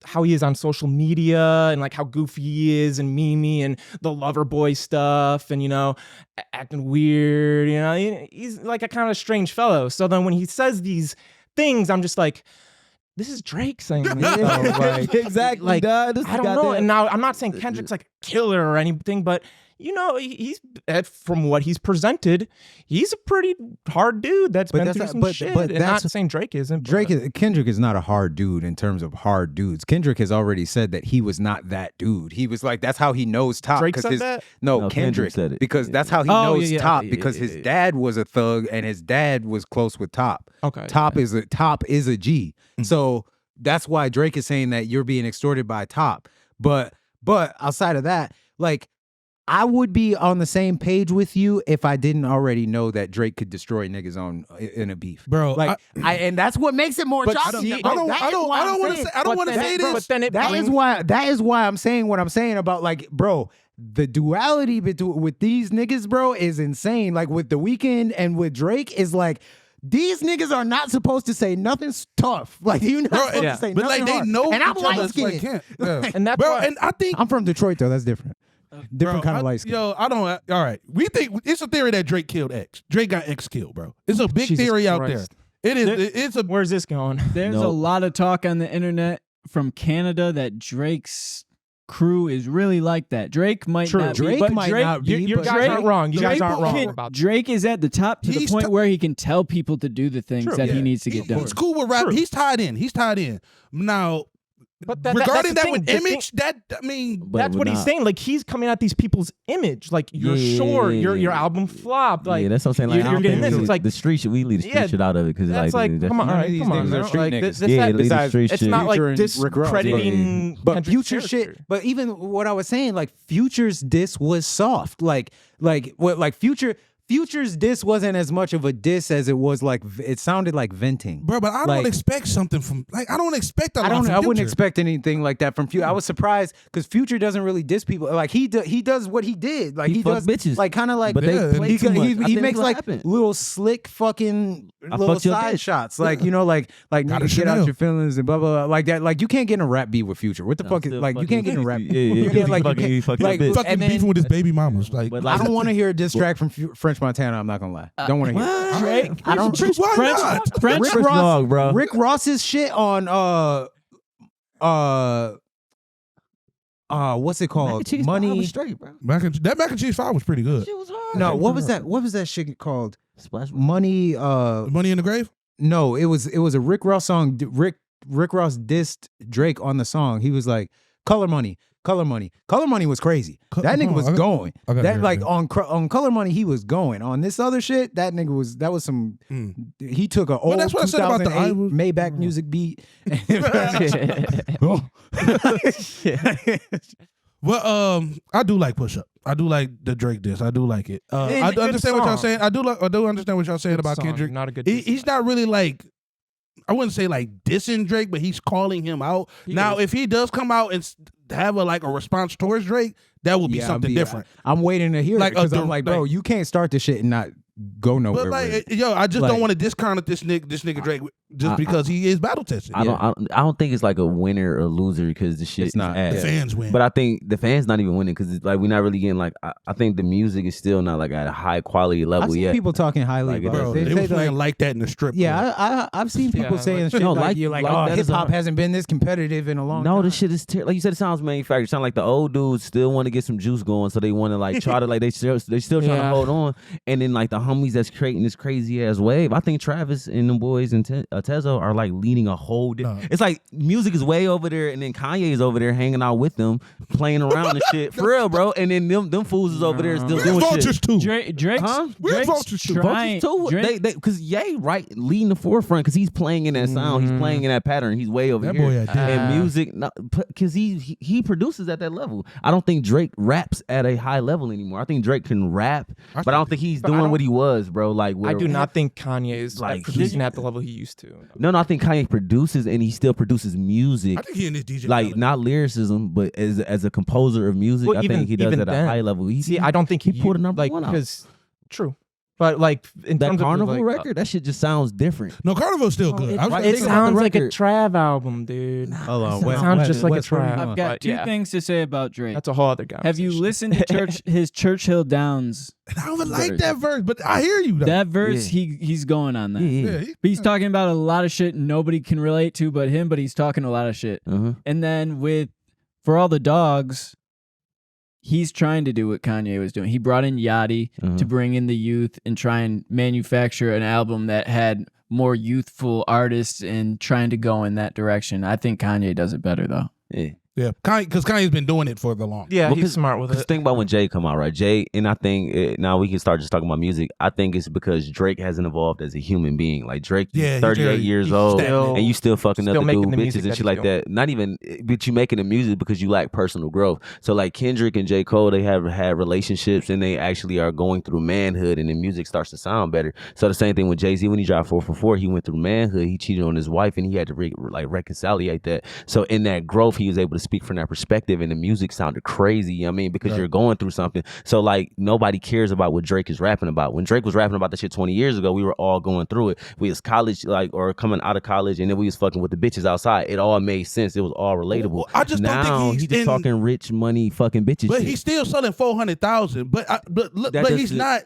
how he is on social media and like how goofy he is and memey and the lover boy stuff and, you know, acting weird, you know, he's like a kind of strange fellow. So then when he says these things, I'm just like, this is Drake saying this stuff. Like, Exactly, like, dog. This I don't know. And now I'm not saying Kendrick's like a killer or anything, but you know, he's from what he's presented, he's a pretty hard dude that's been through some shit. But and not saying Drake isn't. Kendrick is not a hard dude in terms of hard dudes. Kendrick has already said that he was not that dude. He was like, that's how he knows Top. Drake said that? No, Kendrick Kendrick said it. because that's how he Oh, knows yeah, Top yeah, because yeah, his yeah. dad was a thug and his dad was close with Top. Okay. Top is a G. So that's why Drake is saying that you're being extorted by Top. But outside of that, like, I would be on the same page with you if I didn't already know that Drake could destroy niggas in a beef, Bro, Like, and that's what makes it more But shocking. see, I don't want to say this. But then That is why I'm saying what I'm saying about, like, bro, the duality with these niggas, bro, is insane. Like with The Weeknd and with Drake is like, these niggas are not supposed to say nothing's tough. Like, you're not supposed to say but nothing like they hard. know and I'm each other, light skinned. like, yeah. And that's bro, why- and I think I'm from Detroit though. That's different. Different bro, kind of light skin. Yo, I don't. All right, we think it's a theory that Drake killed X. Drake got X killed, bro. It's a big Jesus theory out there. Christ. It is. It's a. Where's this going? There's a lot of talk on the internet from Canada that Drake's crew is really like that. Drake might True. not Drake be, but might Drake, not be, You but guys Drake- aren't wrong. You guys Drake aren't wrong can- about that. Drake is at the top to the He's point t- where he can tell people to do the things True. that he Yeah. needs to get done. He's cool with rap. True. He's tied in. Now, But that's regarding the that thing. with The thing- image, I mean, But that's we're what he's not. saying. Like he's coming at these people's image. Like you're Yeah, short. yeah, Your yeah. album flopped. Like yeah, that's what I'm saying. Like, you're I don't getting think this. we- It's like the street shit. We leave the street Yeah, shit out of it because that's like dude, come on, all right, these come on, niggas are man. street Like niggas. Yeah, leave the street it's shit. not like Future and Rick Ross. discrediting. But Kendrick's Future shit. character. But even what I was saying, like Future's diss was soft. Like Future's diss wasn't as much of a diss as it was like it sounded like venting. bro, but I don't Like- expect something from. Like, I don't expect a lot I from wouldn't Future. expect anything like that from Future. I was surprised because Future doesn't really diss people. Like he does what he did. Like He he fuck does bitches. like kind of like But they Yeah, play he, too much. I he think makes that's what like happened. little slick fucking I little fucked your side bitch. shots. Like, you know, like Got a nigga, get out Chanel. your feelings and blah blah blah. Like that. Like you can't get in a rap beat with Future. What the I'm fuck is still like you fucking can't get in a rap. Yeah, you yeah, can't, like, you he can't- fucking like, bitch. Fucking and then- beefing with his baby mamas. Like, But I like, don't want to hear a diss track from French French Montana. I'm not gonna lie. Don't want to hear. What? Drake. I don't. Why not? French Rick French Ross, dog, bro. Rick Ross's shit on what's it Mac called? and cheese Money. pie was straight, bro. Mac and cheese fry was pretty good. Shit was hard. No, what was that? What was that shit called? Splash. Money. Money in the Grave. No, it was a Rick Ross song. Rick Ross dissed Drake on the song. He was like, "Color Money, Color Money, Color Money" was crazy. That nigga was going. That like on Color Money, he was going. On this other shit, that was some. He took an old that's what I said about the 2008 Maybach music beat. Well, I do like Push Up. I do like the Drake diss. I do like it. I Good understand what y'all song. saying. I do understand what y'all saying about Song, Kendrick. not a good. He's not really like, I wouldn't say like dissing Drake, but he's calling him out. Now, if he does come out and have a response towards Drake, that will be something different. I'm waiting to hear Like it because a I'm like, bro, like- you can't start this shit and not go nowhere. But with it. I just Like- don't want to discount this nigga Drake just because he is battle tested. I don't think it's like a winner or loser because the shit It's not. is ass. The fans win. But I think the fans not even winning because like we're not really getting like I think the music is still not like at a high quality I've level seen yet. people talking highly Like, it about Bro, it. they say was playing like, like that in the strip club. yeah, I've seen people Yeah, saying like- shit No, like, like- you're like, like oh, that is hip hop a- hasn't been this competitive in a long No, time. this shit is like you said. It sounds manufactured. It sounds like the old dudes still want to get some juice going, so they want to like try to like they still trying to Yeah. hold on. And then like the homies that's creating this crazy ass wave. I think Travis and them boys and Tezo are like leading a whole. It's like music is way over there, and then Kanye is over there hanging out with them, playing around and shit for real, bro. And then them fools is over there still Where's doing Vultures shit. too? Drake's Huh? Where's Vultures too? trying. Too. Drake- They because Ye right leading the forefront because he's playing in that sound, he's playing in that pattern, he's way over That here. boy had that. And music, because he produces at that level. I don't think Drake raps at a high level anymore. I think Drake can rap, but I don't think he's doing what he was, bro. Like I do not think Kanye is Like, like producing at the level he used to. No, I think Kanye produces and he still produces music. I think he and his DJ. Like Khaled. not lyricism, but as a composer of music, Well, I think he does even at a then. high level. See, I don't think he pulled a number like one out. because true, but like in that terms Carnival of like, record, that shit just sounds different. No, Carnival's still good. I was right, trying to it think about sounds the like a record. Trav album, dude. Hold on, It sounds just like a trap. I've got But, two yeah. things to say about Drake. That's a whole other guy. Have you listened to his Churchill Downs? And I don't even like that verse, but I hear you though. That verse, he's going on that. yeah, But he's talking about a lot of shit nobody can relate to but him, but he's talking a lot of shit. Uh-huh. And then with For All the Dogs, he's trying to do what Kanye was doing. He brought in Yachty to bring in the youth and try and manufacture an album that had more youthful artists and trying to go in that direction. I think Kanye does it better though. Yeah. Yeah, because Kanye's been doing it for the long. Yeah, Well, he's smart with Because it. think about when Jay come out, right? Jay, and I think now we can start just talking about music. I think it's because Drake hasn't evolved as a human being. Like Drake, Yeah, 38 years old, stagnant. and you still fucking Still other making dude the music bitches and that shit he's like doing. that. Not even, but you making the music because you lack personal growth. So like Kendrick and J. Cole, they have had relationships and they actually are going through manhood, and the music starts to sound better. So the same thing with Jay-Z when he dropped 444, he went through manhood, he cheated on his wife, and he had to reconciliate that. So in that growth, he was able to speak from that perspective, and the music sounded crazy. You know what I mean, because you're going through something. So like nobody cares about what Drake is rapping about. When Drake was rapping about that shit 20 years ago, we were all going through it. We was college, like, or coming out of college, and then we was fucking with the bitches outside. It all made sense. It was all relatable. Well, I just don't think now he's he just in- talking rich money fucking bitches. But shit. he's still selling 400,000. But he's not.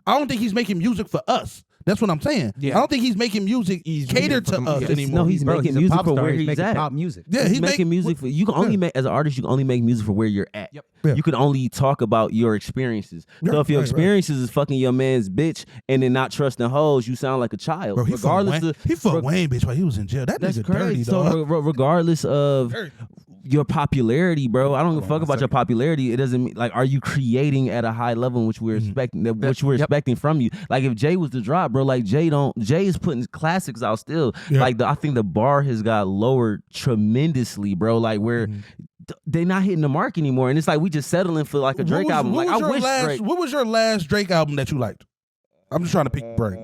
I don't think he's making music for us. That's what I'm saying. Yeah. I don't think he's making music catered to us anymore. No, he's Bro, making he's a music pop for star. where He's he's making at. pop music. Yeah, He's he making music for you can only make as an artist. You can only make music for where you're at. Yep. Yeah. You can only talk about your experiences. So Yeah, if your right, right. experiences is fucking your man's bitch and then not trusting hoes, you sound like a child. Bro, he regardless of fucked Wayne bitch while he was in jail. That that's nigga crazy. dirty, So dog. regardless of Dirty. your popularity, bro, I don't give a fuck about your popularity. It doesn't mean like, are you creating at a high level in which we're expecting which we're expecting from you? Like if Jay was to drop, bro, like Jay is putting classics out still. Yeah. Like I think the bar has got lowered tremendously, bro. Like where they're not hitting the mark anymore, and it's like we just settling for like a Drake album. Like I wish Drake. What was your last Drake album that you liked? I'm just trying to pick your brain.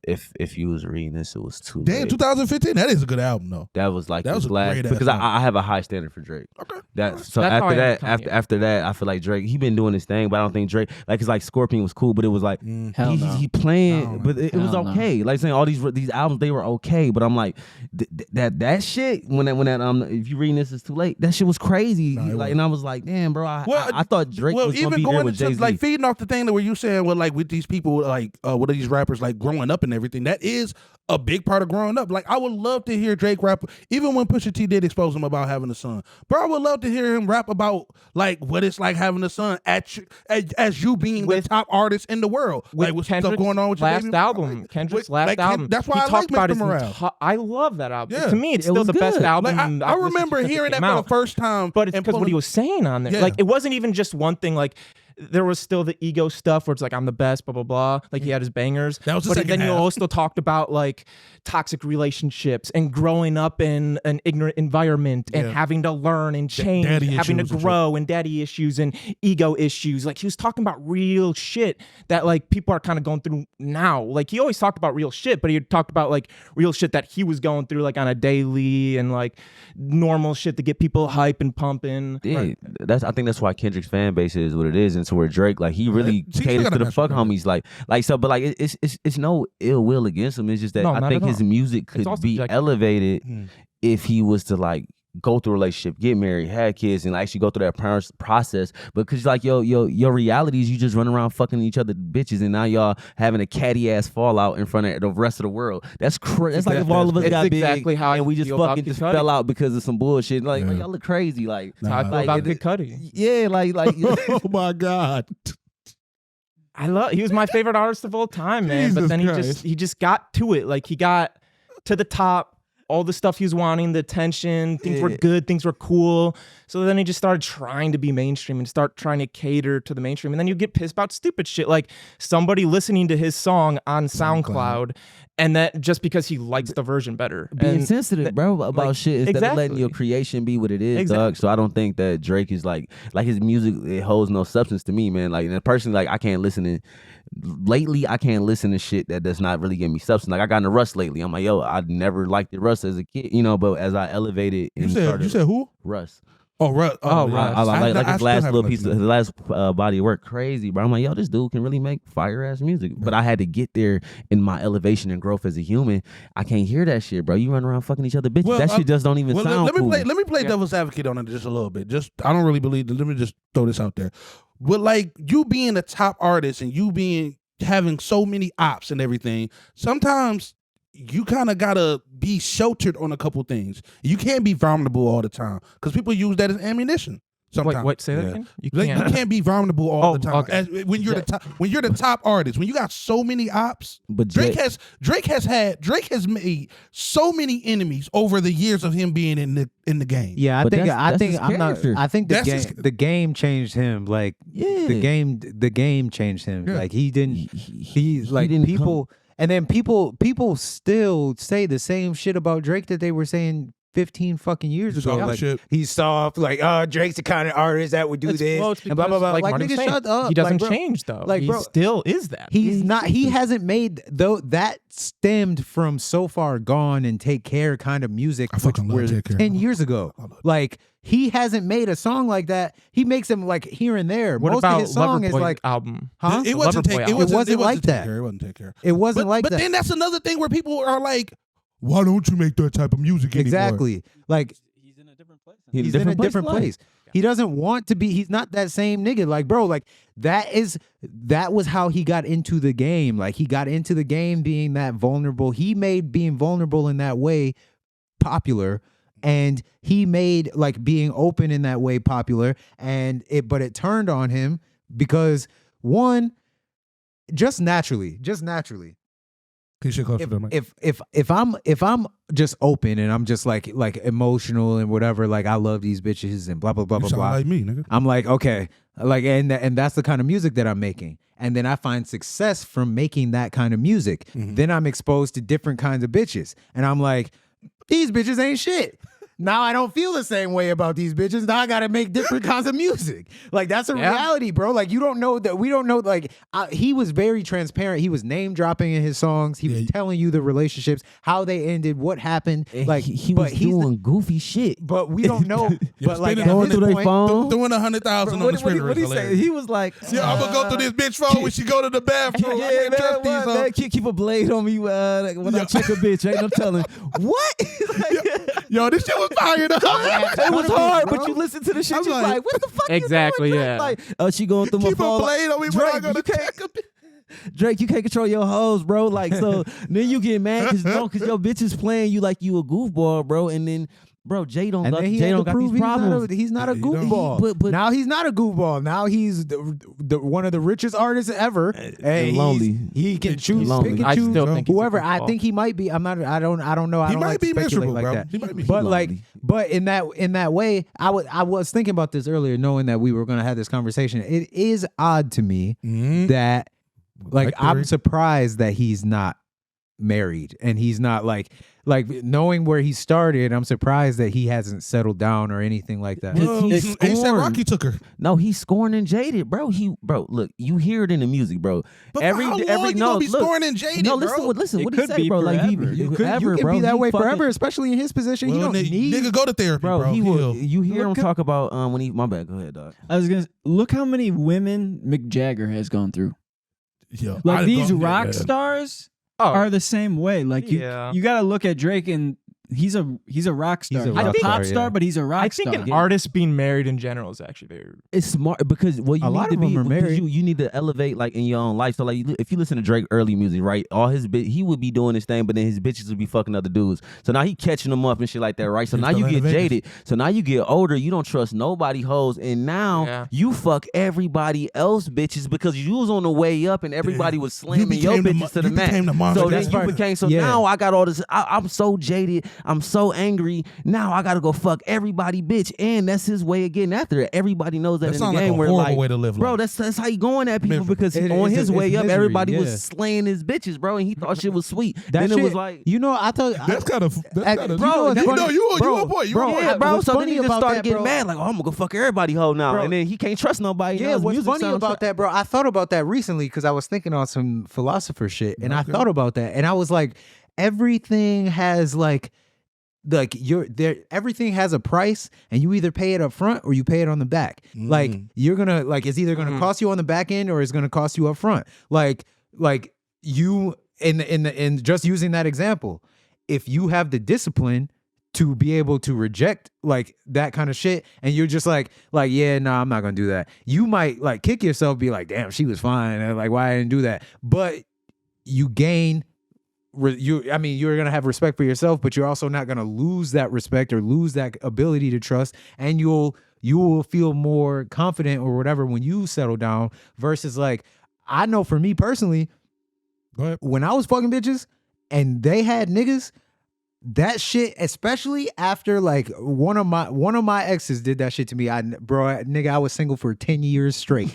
if you was reading this, it was too Damn, late. 2015. That is a good album though. That was like That was his a last great-ass because album. I have a high standard for Drake. Okay. So That's how I after am that, with Kanye. after that, I feel like Drake. He been doing his thing, but I don't think Drake like it's like Scorpion was cool, but it was like Hell he, no. he playing, No, but it was Hell no. okay. Like saying all these albums, they were okay, but I'm like that shit when that if you reading this is too late. That shit was crazy. No, it Like, wasn't. and I was like, damn, bro, Well, I thought Drake well, was gonna even be there going with into Jay-Z. like feeding off the thing that where you saying with like with these people like with these rappers like growing up and everything, that is a big part of growing up. Like I would love to hear Drake rap, even when Pusha T did expose him about having a son. Bro, I would love to hear him rap about like what it's like having a son as you being With- the top artist in the world. With Like what's stuff Kendrick's going on with your last baby? album, Kendrick's last like, album. That's why he I like talked about Mr. his Morale. I love that album. Yeah. To me, it's It still was the best good. album. Like I I've listened remember since it hearing that came for out. the first time. But it's and because what pulling- he was saying on there. Yeah. Like it wasn't even just one thing. Like there was still the ego stuff where it's like I'm the best, blah blah blah. Like he had his bangers. That was the but second then you half. also talked about like toxic relationships and growing up in an ignorant environment and Yeah. having to learn and change, daddy having to issues and grow and daddy issues and ego issues. Like he was talking about real shit that like people are kind of going through now. Like he always talked about real shit, but he talked about like real shit that he was going through like on a daily and like normal shit to get people hype and pumping. Yeah, I think that's why Kendrick's fan base is what it is, and so where Drake, like he really She still caters got to a the mess fuck with that. homies, like so. But like it's no ill will against him. It's just that No, I not think at his all. music could also be subjective. elevated Mm. if he was to like go through a relationship, get married, have kids, and actually go through that process. Because like your reality is you just run around fucking each other bitches, and now y'all having a catty ass fallout in front of the rest of the world. That's crazy. That's like if all of us It's got exactly big how I and we just feel about fucking Kid just Cudi. fell out because of some bullshit. Like Yeah. y'all look crazy. Like That's how I feel about Kid Cudi. yeah, like Oh my God. He was my favorite artist of all time, man. Jesus But then Christ. he just got to it. Like he got to the top, all the stuff he was wanting, the attention, things were Yeah. good, things were cool. So then he just started trying to be mainstream and start trying to cater to the mainstream. And then you get pissed about stupid shit like somebody listening to his song on SoundCloud and that just because he likes the version better. being And sensitive, bro, about like, shit instead of letting your exactly. creation be what it is, Exactly. dog. So I don't think that Drake is like his music. It holds no substance to me, man. Like, and personally, like I can't listen to. Lately, I can't listen to shit that does not really give me substance. Like I got into Russ lately. I'm like, yo, I never liked the Russ as a kid, but as I elevated and You said who? Russ. Oh, Russ. Oh, yeah. Russ. I like I his still last haven't little piece, listened his to it. last body of work, crazy, bro. I'm like, yo, this dude can really make fire ass music. But I had to get there in my elevation and growth as a human. I can't hear that shit, bro. You run around fucking each other bitches. Well, that shit just don't even Well, sound let me cool. let me play devil's advocate on it just a little bit. Just I don't really believe. Let me just throw this out there. But like you being a top artist and you having so many ops and everything, sometimes you kind of gotta be sheltered on a couple things. You can't be vulnerable all the time because people use that as ammunition. Sometimes. wait, say that Yeah. again? You Like, can't. you can't be vulnerable all the time. Okay. When you're the top artist, when you got so many ops, But Drake has made so many enemies over the years of him being in the game. Yeah, But that's his I'm not. character. I think That's his- the game changed him. Like Yeah. the game changed him. Yeah. Like he didn't. He's like didn't people, and then people still say the same shit about Drake that they were saying 15 fucking years ago. Soft Like shit. he's soft. Like Drake's the kind of artist that would do this Well, it's and blah blah blah. because, Like Marty was nigga, saying, shut up. He doesn't Like, bro, change though. like, He bro, still is that. He's not. He hasn't made though. That stemmed from So Far Gone and Take Care kind of music, I fucking love which Take Care. 10 years ago. Like he hasn't made a song like that. He makes them like here and there. What Most about of his song is Loverboy like, album? huh? It The wasn't Loverboy take. It album. wasn't, wasn't like Take that. Care. It wasn't Take Care. It wasn't like but that. then that's another thing where people are like, "Why don't you make that type of music anymore?" Exactly. Like He's in a different place. he's in a different place. He doesn't want to be. He's not that same nigga. Like, bro, like that was how he got into the game. Like he got into the game being that vulnerable. He made being vulnerable in that way popular, and he made like being open in that way popular. But it turned on him because one, just naturally. Can you shit closer to the mic? If I'm just open and I'm just like emotional and whatever, like I love these bitches and blah blah blah You blah sound blah. like me, nigga. I'm like, okay, like and that's the kind of music that I'm making. And then I find success from making that kind of music. Mhm. Then I'm exposed to different kinds of bitches. And I'm like, these bitches ain't shit. now I don't feel the same way about these bitches. Now I got to make different kinds of music. Like that's a reality, bro. Like you don't know that we don't know. Like he was very transparent. He was name dropping in his songs. He was telling you the relationships, how they ended, what happened. Like he was doing goofy shit. But we don't know. But like going through their phone, doing 100,000 on the screen. What he say? He was like, yeah, I'm gonna go through this bitch phone when she go to the bathroom. Yeah, man, keep a blade on me when I check a bitch. Ain't no telling. What? Yo, this shit was fire. It was hard, but you listen to the shit. You like, what the fuck? Exactly. You doing, Yeah. Like, she going through my Keep phone. a blade on me when I go to check a bitch. Drake, you can't control your hoes, bro. Like, so then you get mad because your bitch is playing you like you a goofball, bro. And then, bro, Jay don't got these problems. He's not a goofball. But now he's not a goofball. Now he's the one of the richest artists ever. And lonely. He can choose, lonely. pick and I choose still think he's a whoever. I goofball. think he might be. I don't know. I He don't might like be to speculate miserable, like bro. that. He might be But lonely. but in that way, I was thinking about this earlier, knowing that we were going to have this conversation. It is odd to me that, like, I'm surprised that he's not married and he's not like knowing where he started. I'm surprised that he hasn't settled down or anything like that. He said Rocky took her. No, he's scorned and jaded, bro. Look, you hear it in the music, bro. But for how long you gonna be scorned and jaded, no, bro? listen, It what he could say, be bro? Like forever. You can be that way forever, especially in his position. Well, You don't need. nigga go to therapy, bro. bro. He will. He'll- You hear him Look talk about when he. My bad. Go ahead, dog. I was gonna look how many women Mick Jagger has gone through. Yo, Like I'd these gone there, rock man. stars Oh. are the same way. Like you Yeah. gotta look at Drake and he's a rock star. He's a He's rock a pop star, star, yeah. but he's a rock I think star. an artist being married in general is actually very. It's smart because you A need lot to of be. them are because married. You need to elevate like in your own life. So like if you listen to Drake early music, right? All his he would be doing his thing, but then his bitches would be fucking other dudes. So now he catching them up and shit like that, right? So He's now you still get in Vegas. jaded. So now you get older. You don't trust nobody hoes, and now you fuck everybody else bitches because you was on the way up and everybody was slamming your bitches to the mat. became the monster. So then That's you right. became. So Yeah. now I got all this. I'm so jaded. I'm so angry. Now I gotta go fuck everybody, bitch. And that's his way of getting after it. Everybody knows that That in sounds the like game a where horrible like, way to live bro, life. that's how you going at people Miserable. because It- on it's- his it's way up, misery, everybody yeah. was slaying his bitches, bro, and he thought shit was sweet. That then shit, it was like, you know, I thought That's kind of. That's kind of. bro, what's funny? You Bro, a boy. You bro, a boy. yeah, bro. what's So then funny he just about started that, getting bro? mad, like, oh, I'm gonna go fuck everybody hoe now, Bro. and then he can't trust nobody. Yeah, Now his what's music funny sound about that, bro? I thought about that recently because I was thinking on some philosopher shit, and I Okay. thought about that, and I was like, everything has like everything has a price, and you either pay it up front or you pay it on the back. Like you're gonna like it's either gonna cost you on the back end or it's gonna cost you up front. Like you in just using that example, if you have the discipline to be able to reject like that kind of shit, and you're just like yeah, nah, I'm not gonna do that. You might like kick yourself, be like, damn, she was fine, and like why I didn't do that. But you gain. You're gonna have respect for yourself, but you're also not gonna lose that respect or lose that ability to trust, and you will feel more confident or whatever when you settle down. Versus like, I know for me personally, Go ahead. when I was fucking bitches and they had niggas, that shit, especially after like one of my exes did that shit to me. I was single for 10 years straight.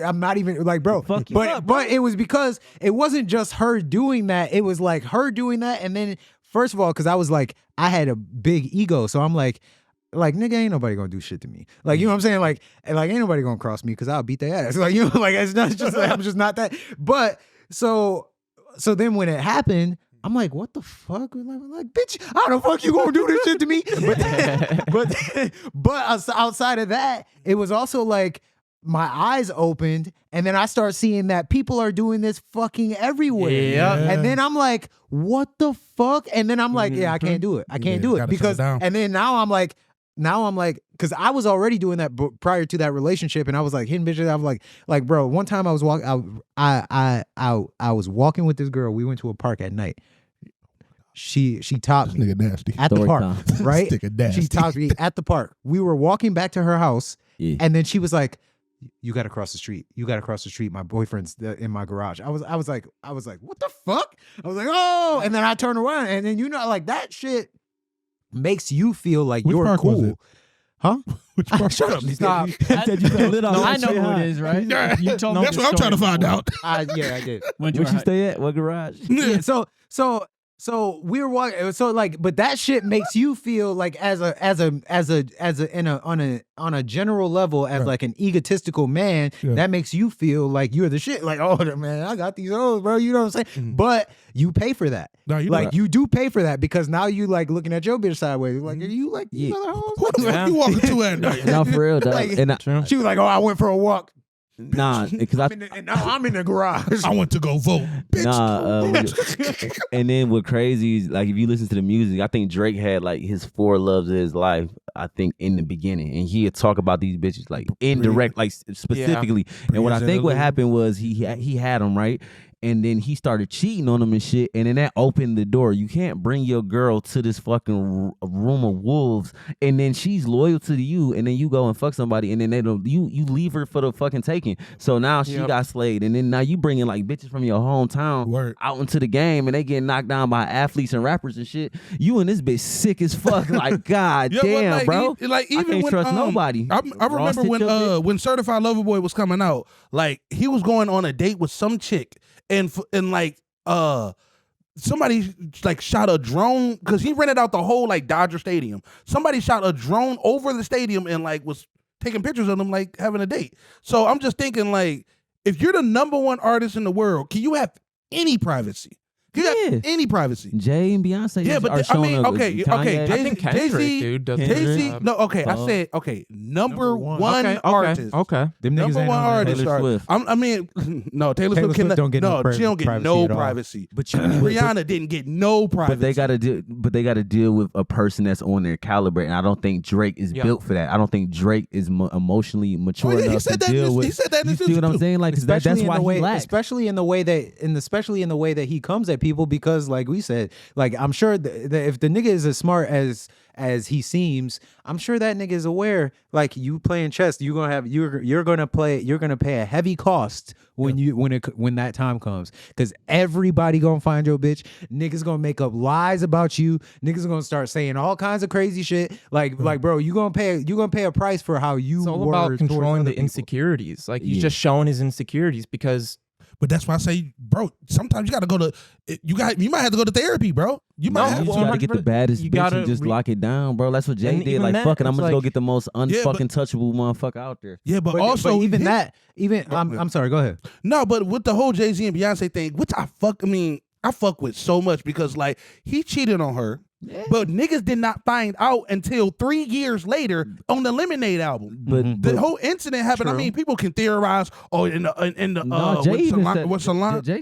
I'm not even like, bro, Fuck you but up, bro. but it was because it wasn't just her doing that. It was like her doing that, and then first of all, because I was like, I had a big ego, so I'm like nigga, ain't nobody gonna do shit to me. Like, you know what I'm saying? Like ain't nobody gonna cross me because I'll beat their ass. Like, you know, like it's not just like, I'm just not that. But so then when it happened, I'm like, what the fuck? Like, bitch, how the fuck you gonna do this shit to me? But outside of that, it was also like my eyes opened, and then I start seeing that people are doing this fucking everywhere. Yeah. And then I'm like, what the fuck? And then I'm like, yeah, I can't do it. I can't do it gotta because. shut it down. And then now I'm like, because I was already doing that prior to that relationship, and I was like hitting bitches. I was like, bro. One time I was walking, I was walking with this girl. We went to a park at night. She topped This me nigga nasty. at the Story park, time. right? This nigga nasty. She topped me at the park. We were walking back to her house, Yeah. and then she was like, "You got to cross the street. You got to cross the street. My boyfriend's in my garage." I was like, "What the fuck?" I was like, "Oh!" And then I turned around, and then like that shit makes you feel like Which you're park was cool, it? huh? Which part? Shut up! Stop. Said you got lit off. I know who it is, right? You told me That's the what I'm trying to story find before. out. Yeah, I did. Went to Where'd her you stay at? What garage? Yeah. So So we're walking. So like, but that shit makes you feel like on a general level as like an egotistical man. Yeah. That makes you feel like you're the shit. Like, oh man, I got these hoes, bro. You know what I'm saying? But you pay for that. No, you Like you do pay for that because now you like looking at your bitch sideways. Like, are you like these other hoes? What the fuck you walking to at night? No, for real, dog. Like, And she was like, oh, I went for a walk. nah, because I'm in the garage. I went to go vote. Bitch. And then what crazy is like if you listen to the music, I think Drake had like his 4 loves of his life. I think in the beginning, and he had talk about these bitches like indirect, like specifically. And what I think what happened was he had them right. And then he started cheating on them and shit. And then that opened the door. You can't bring your girl to this fucking room of wolves. And then she's loyal to you. And then you go and fuck somebody. And then they don't. You leave her for the fucking taking. So now she got slayed. And then now you bringing like bitches from your hometown out into the game. And they get knocked down by athletes and rappers and shit. You and this bitch sick as fuck. Like, god damn, like, bro. Even I can't when, trust nobody. I remember when Certified Lover Boy was coming out. Like he was going on a date with some chick. And like somebody like shot a drone because he rented out the whole like Dodger Stadium. Somebody shot a drone over the stadium and like was taking pictures of them like having a date. So I'm just thinking like if you're the #1 artist in the world, can you have any privacy? Can you have any privacy? Jay and Beyonce. But I mean, okay. I think Kendrick, dude, doesn't. Jay-Z, no, okay. I said, okay, number one artist. Okay. Them Number one artist. Taylor Swift. I mean, no, Taylor Swift don't get no she don't get privacy no at all. privacy. But Rihanna didn't get no privacy. But they gotta deal with a person that's on their caliber, and I don't think Drake is built for that. I don't think Drake is emotionally mature enough to deal with. He said that in You his see what I'm interview. saying? Like that's why he lacks. especially in the way that he comes at people, because like we said, like I'm sure if the nigga is as smart as he seems, I'm sure that nigga is aware. Like you playing chess, you're gonna pay a heavy cost when that time comes, because everybody gonna find your bitch. Niggas gonna make up lies about you. Niggas gonna start saying all kinds of crazy shit. Like bro, you gonna pay a price for how you. It's all about controlling the insecurities. Like he's just showing his insecurities because. But that's why I say, bro, sometimes you gotta go to you might have to go to therapy, bro. You might have You to. gotta get the baddest bitch and just lock it down, bro. That's what Jay did. Like, fuck it, I'm gonna go get the most unfucking touchable motherfucker out there. Yeah, but also I'm sorry, go ahead. No, but with the whole Jay-Z and Beyonce thing, which I fuck with so much, because like he cheated on her. Yeah. But niggas did not find out until 3 years later on the Lemonade album. But the whole incident happened. True. I mean, people can theorize. Oh, Jay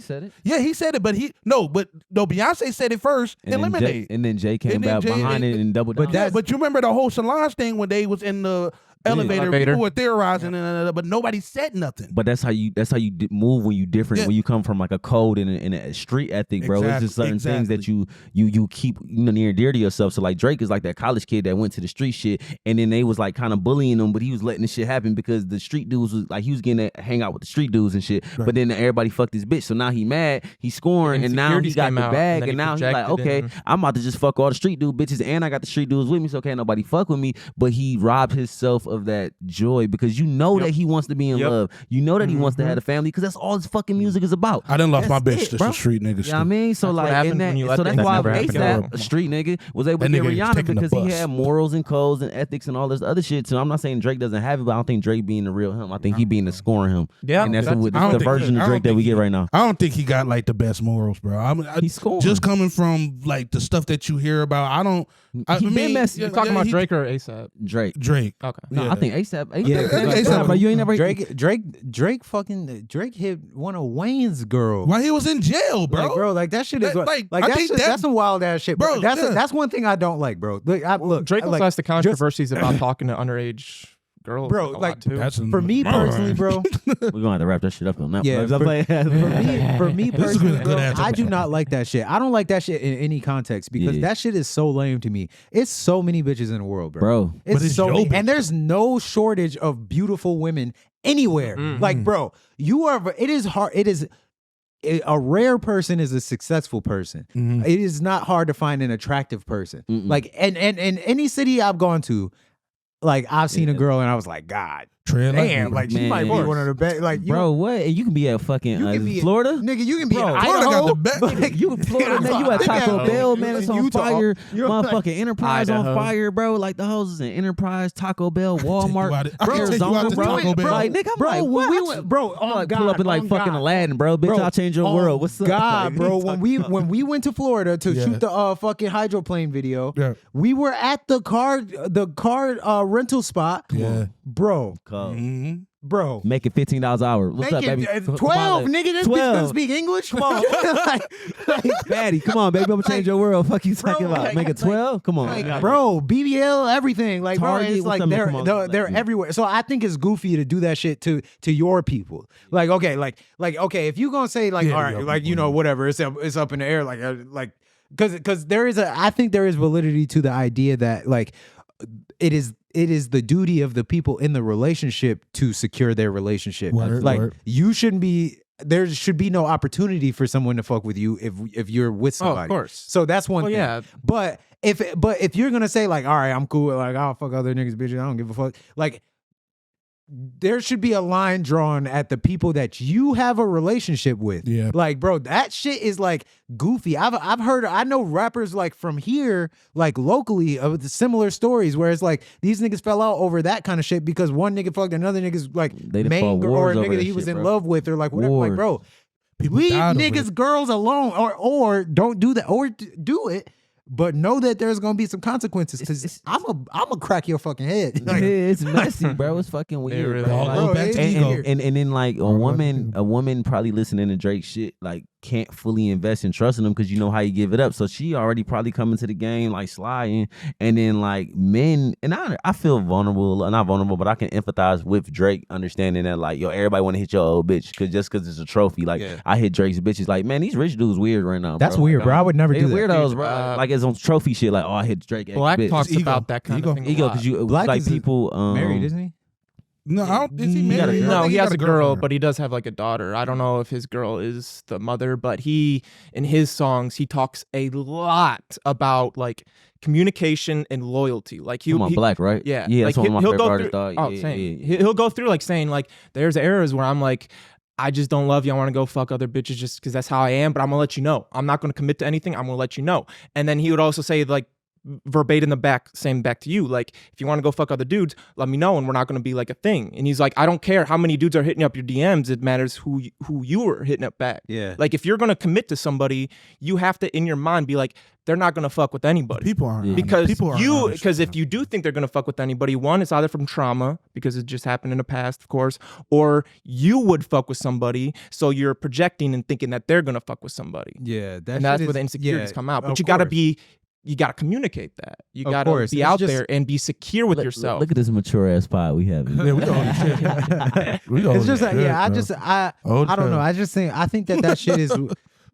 said it. Yeah, he said it, but Beyonce said it first in Lemonade. And then Jay came back behind it and doubled down. But you remember the whole Solange thing when they was in the elevator. People were theorizing, but nobody said nothing. But that's how you move when you different. Yeah. When you come from like a code and a street ethic, bro. It's just certain things that you keep near and dear to yourself. So like Drake is like that college kid that went to the street shit, and then they was like kind of bullying him, but he was letting this shit happen because the street dudes was like he was getting to hang out with the street dudes and shit. Right. But then everybody fucked his bitch, so now he mad, he's scoring, and now he got the bag, and now he's like, okay, I'm about to just fuck all the street dude bitches, and I got the street dudes with me, so can't nobody fuck with me. But he robbed himself of that joy because that he wants to be in love. You know that he wants to have a family because that's all his fucking music is about. I didn't lost my bitch to some street niggas. You know what I mean? So like, that's why ASAP, a street nigga, was able to get Rihanna because he had morals and codes and ethics and all this other shit. So I'm not saying Drake doesn't have it, but I don't think Drake being the real him. I think he being the scoring him. Yeah, and that's the version of Drake that we get right now. I don't think he got like the best morals, bro. He's scoring. Just coming from like the stuff that you hear about. You're talking about Drake or ASAP? Drake. Okay. No, I think ASAP. ASAP. But you ain't never Drake hit one of Wayne's girls while he was in jail, bro. Like that shit is that's some wild ass shit, bro. That's one thing I don't like, bro. Look, Drake also has the controversies about talking to underage girls, bro. Like for me personally, bro, we're gonna have to wrap that shit up on that. Yeah, for me personally, bro, I do not like that shit. I don't like that shit in any context because that shit is so lame to me. It's so many bitches in the world, bro. It's so many, and there's no shortage of beautiful women anywhere. Like, bro, it is hard. It is. A rare person is a successful person. It is not hard to find an attractive person. Like, and in any city I've gone to, like I've seen a girl and I was like, God, Tread lightly, damn, bro. like she might be Man. one of the best. Like you, Bro, what? And you can be at fucking you can be Florida. nigga. You can be in Bro, Florida Idaho. got the best. Like, You in Florida, man. You at Taco Bell, man. It's on Utah. fire. You're like- Motherfucking Enterprise on Idaho. fire, bro. Like the houses in Enterprise, Taco Bell, Walmart, I can take you out to bro. Taco Bell. Like nigga, I'm Bro, like, when what? we went, bro, I'm oh like God, pull up in like oh fucking God. Aladdin, bro. Bitch, Bro, I'll change your oh world. What's up? God, Like, bro, what when we went to Florida to Yeah. shoot the fucking hydroplane video, Yeah. we were at the car rental spot. Yeah. Bro, Call. Mm-hmm. bro. Make it $15 an hour. What's up, baby? 12, nigga. This bitch doesn't 12. speak English. Come on, like, Batty, come on, baby. I'm gonna change your world. Fuck you talking Bro, about? like- Make it 12? Come on. like, bro, BBL, everything. Like, Target, bro, it's what's like up, man? they're Come on. they're Yeah. everywhere. So I think it's goofy to do that shit to your people. Like, okay, like okay, if you gonna say like, Yeah, all right, yeah, like you yeah. know, whatever, it's up in the air, like because I think there is validity to the idea that like it is the duty of the people in the relationship to secure their relationship. Word, like word. you shouldn't be. There should be no opportunity for someone to fuck with you if you're with Oh, somebody. of course. So that's one Well, thing. yeah. But if you're gonna say like, all right, I'm cool, like I'll fuck other niggas, bitches, I don't give a fuck. Like there should be a line drawn at the people that you have a relationship with. Yeah. Like, bro, that shit is like goofy. I've heard, I know rappers like from here, like locally, of the similar stories where it's like these niggas fell out over that kind of shit because one nigga fucked another nigga's like They done main fought girl or a wars over nigga that that he was shit, in bro. love with or like whatever. Like, Wars. bro, People leave died over niggas, it. girls alone or don't do that or do it. But know that there's gonna be some consequences because I'm a crack your fucking head. Yeah, it's messy, bro. It's fucking weird, really bro. is. Like, All back to ego. and then like a woman probably listening to Drake shit like can't fully invest in trusting him because you know how you give it up. So she already probably coming to the game like sliding, and then like men and I feel vulnerable, not vulnerable, but I can empathize with Drake, understanding that like yo everybody want to hit your old bitch because it's a trophy. Like I hit Drake's bitches. Like man, these rich dudes weird right now. That's bro. weird, Like, bro. I would never they do that. weirdos, bro. Like it's on trophy shit. Like oh I hit Drake. Black bitch. talks Ego. about that kind Ego. of thing. Ego because you Black like is people married, isn't he? No, I don't. Is he He got a married? girl. I No, think he has got a girl, girlfriend. but he does have like a daughter. I don't know if his girl is the mother, but he, in his songs, he talks a lot about like communication and loyalty. Like Come on, Black, right? yeah, Yeah, like that's one of my he'll favorite go artists, through. dog. Oh, Yeah, same. yeah. He'll go through like saying like, there's eras where I'm like, I just don't love you. I want to go fuck other bitches just because that's how I am. But I'm gonna let you know. I'm not gonna commit to anything. I'm gonna let you know. And then he would also say like verbatim same back to you. Like if you want to go fuck other dudes, let me know, and we're not gonna be like a thing. And he's like, I don't care how many dudes are hitting up your DMs. It matters who you are hitting up back. Yeah. Like if you're gonna commit to somebody, you have to in your mind be like, they're not gonna fuck with anybody. People aren't Because people aren't honest, because man. if you do think they're gonna fuck with anybody, one, it's either from trauma because it just happened in the past, of course, or you would fuck with somebody, so you're projecting and thinking that they're gonna fuck with somebody, Yeah, and that's where the insecurities come out. But you gotta communicate that. You Of gotta course. be It's out just- there and be secure with yourself. Look at this mature ass pod we have. Yeah, we don't. It's just like, yeah, I don't know. I think that shit is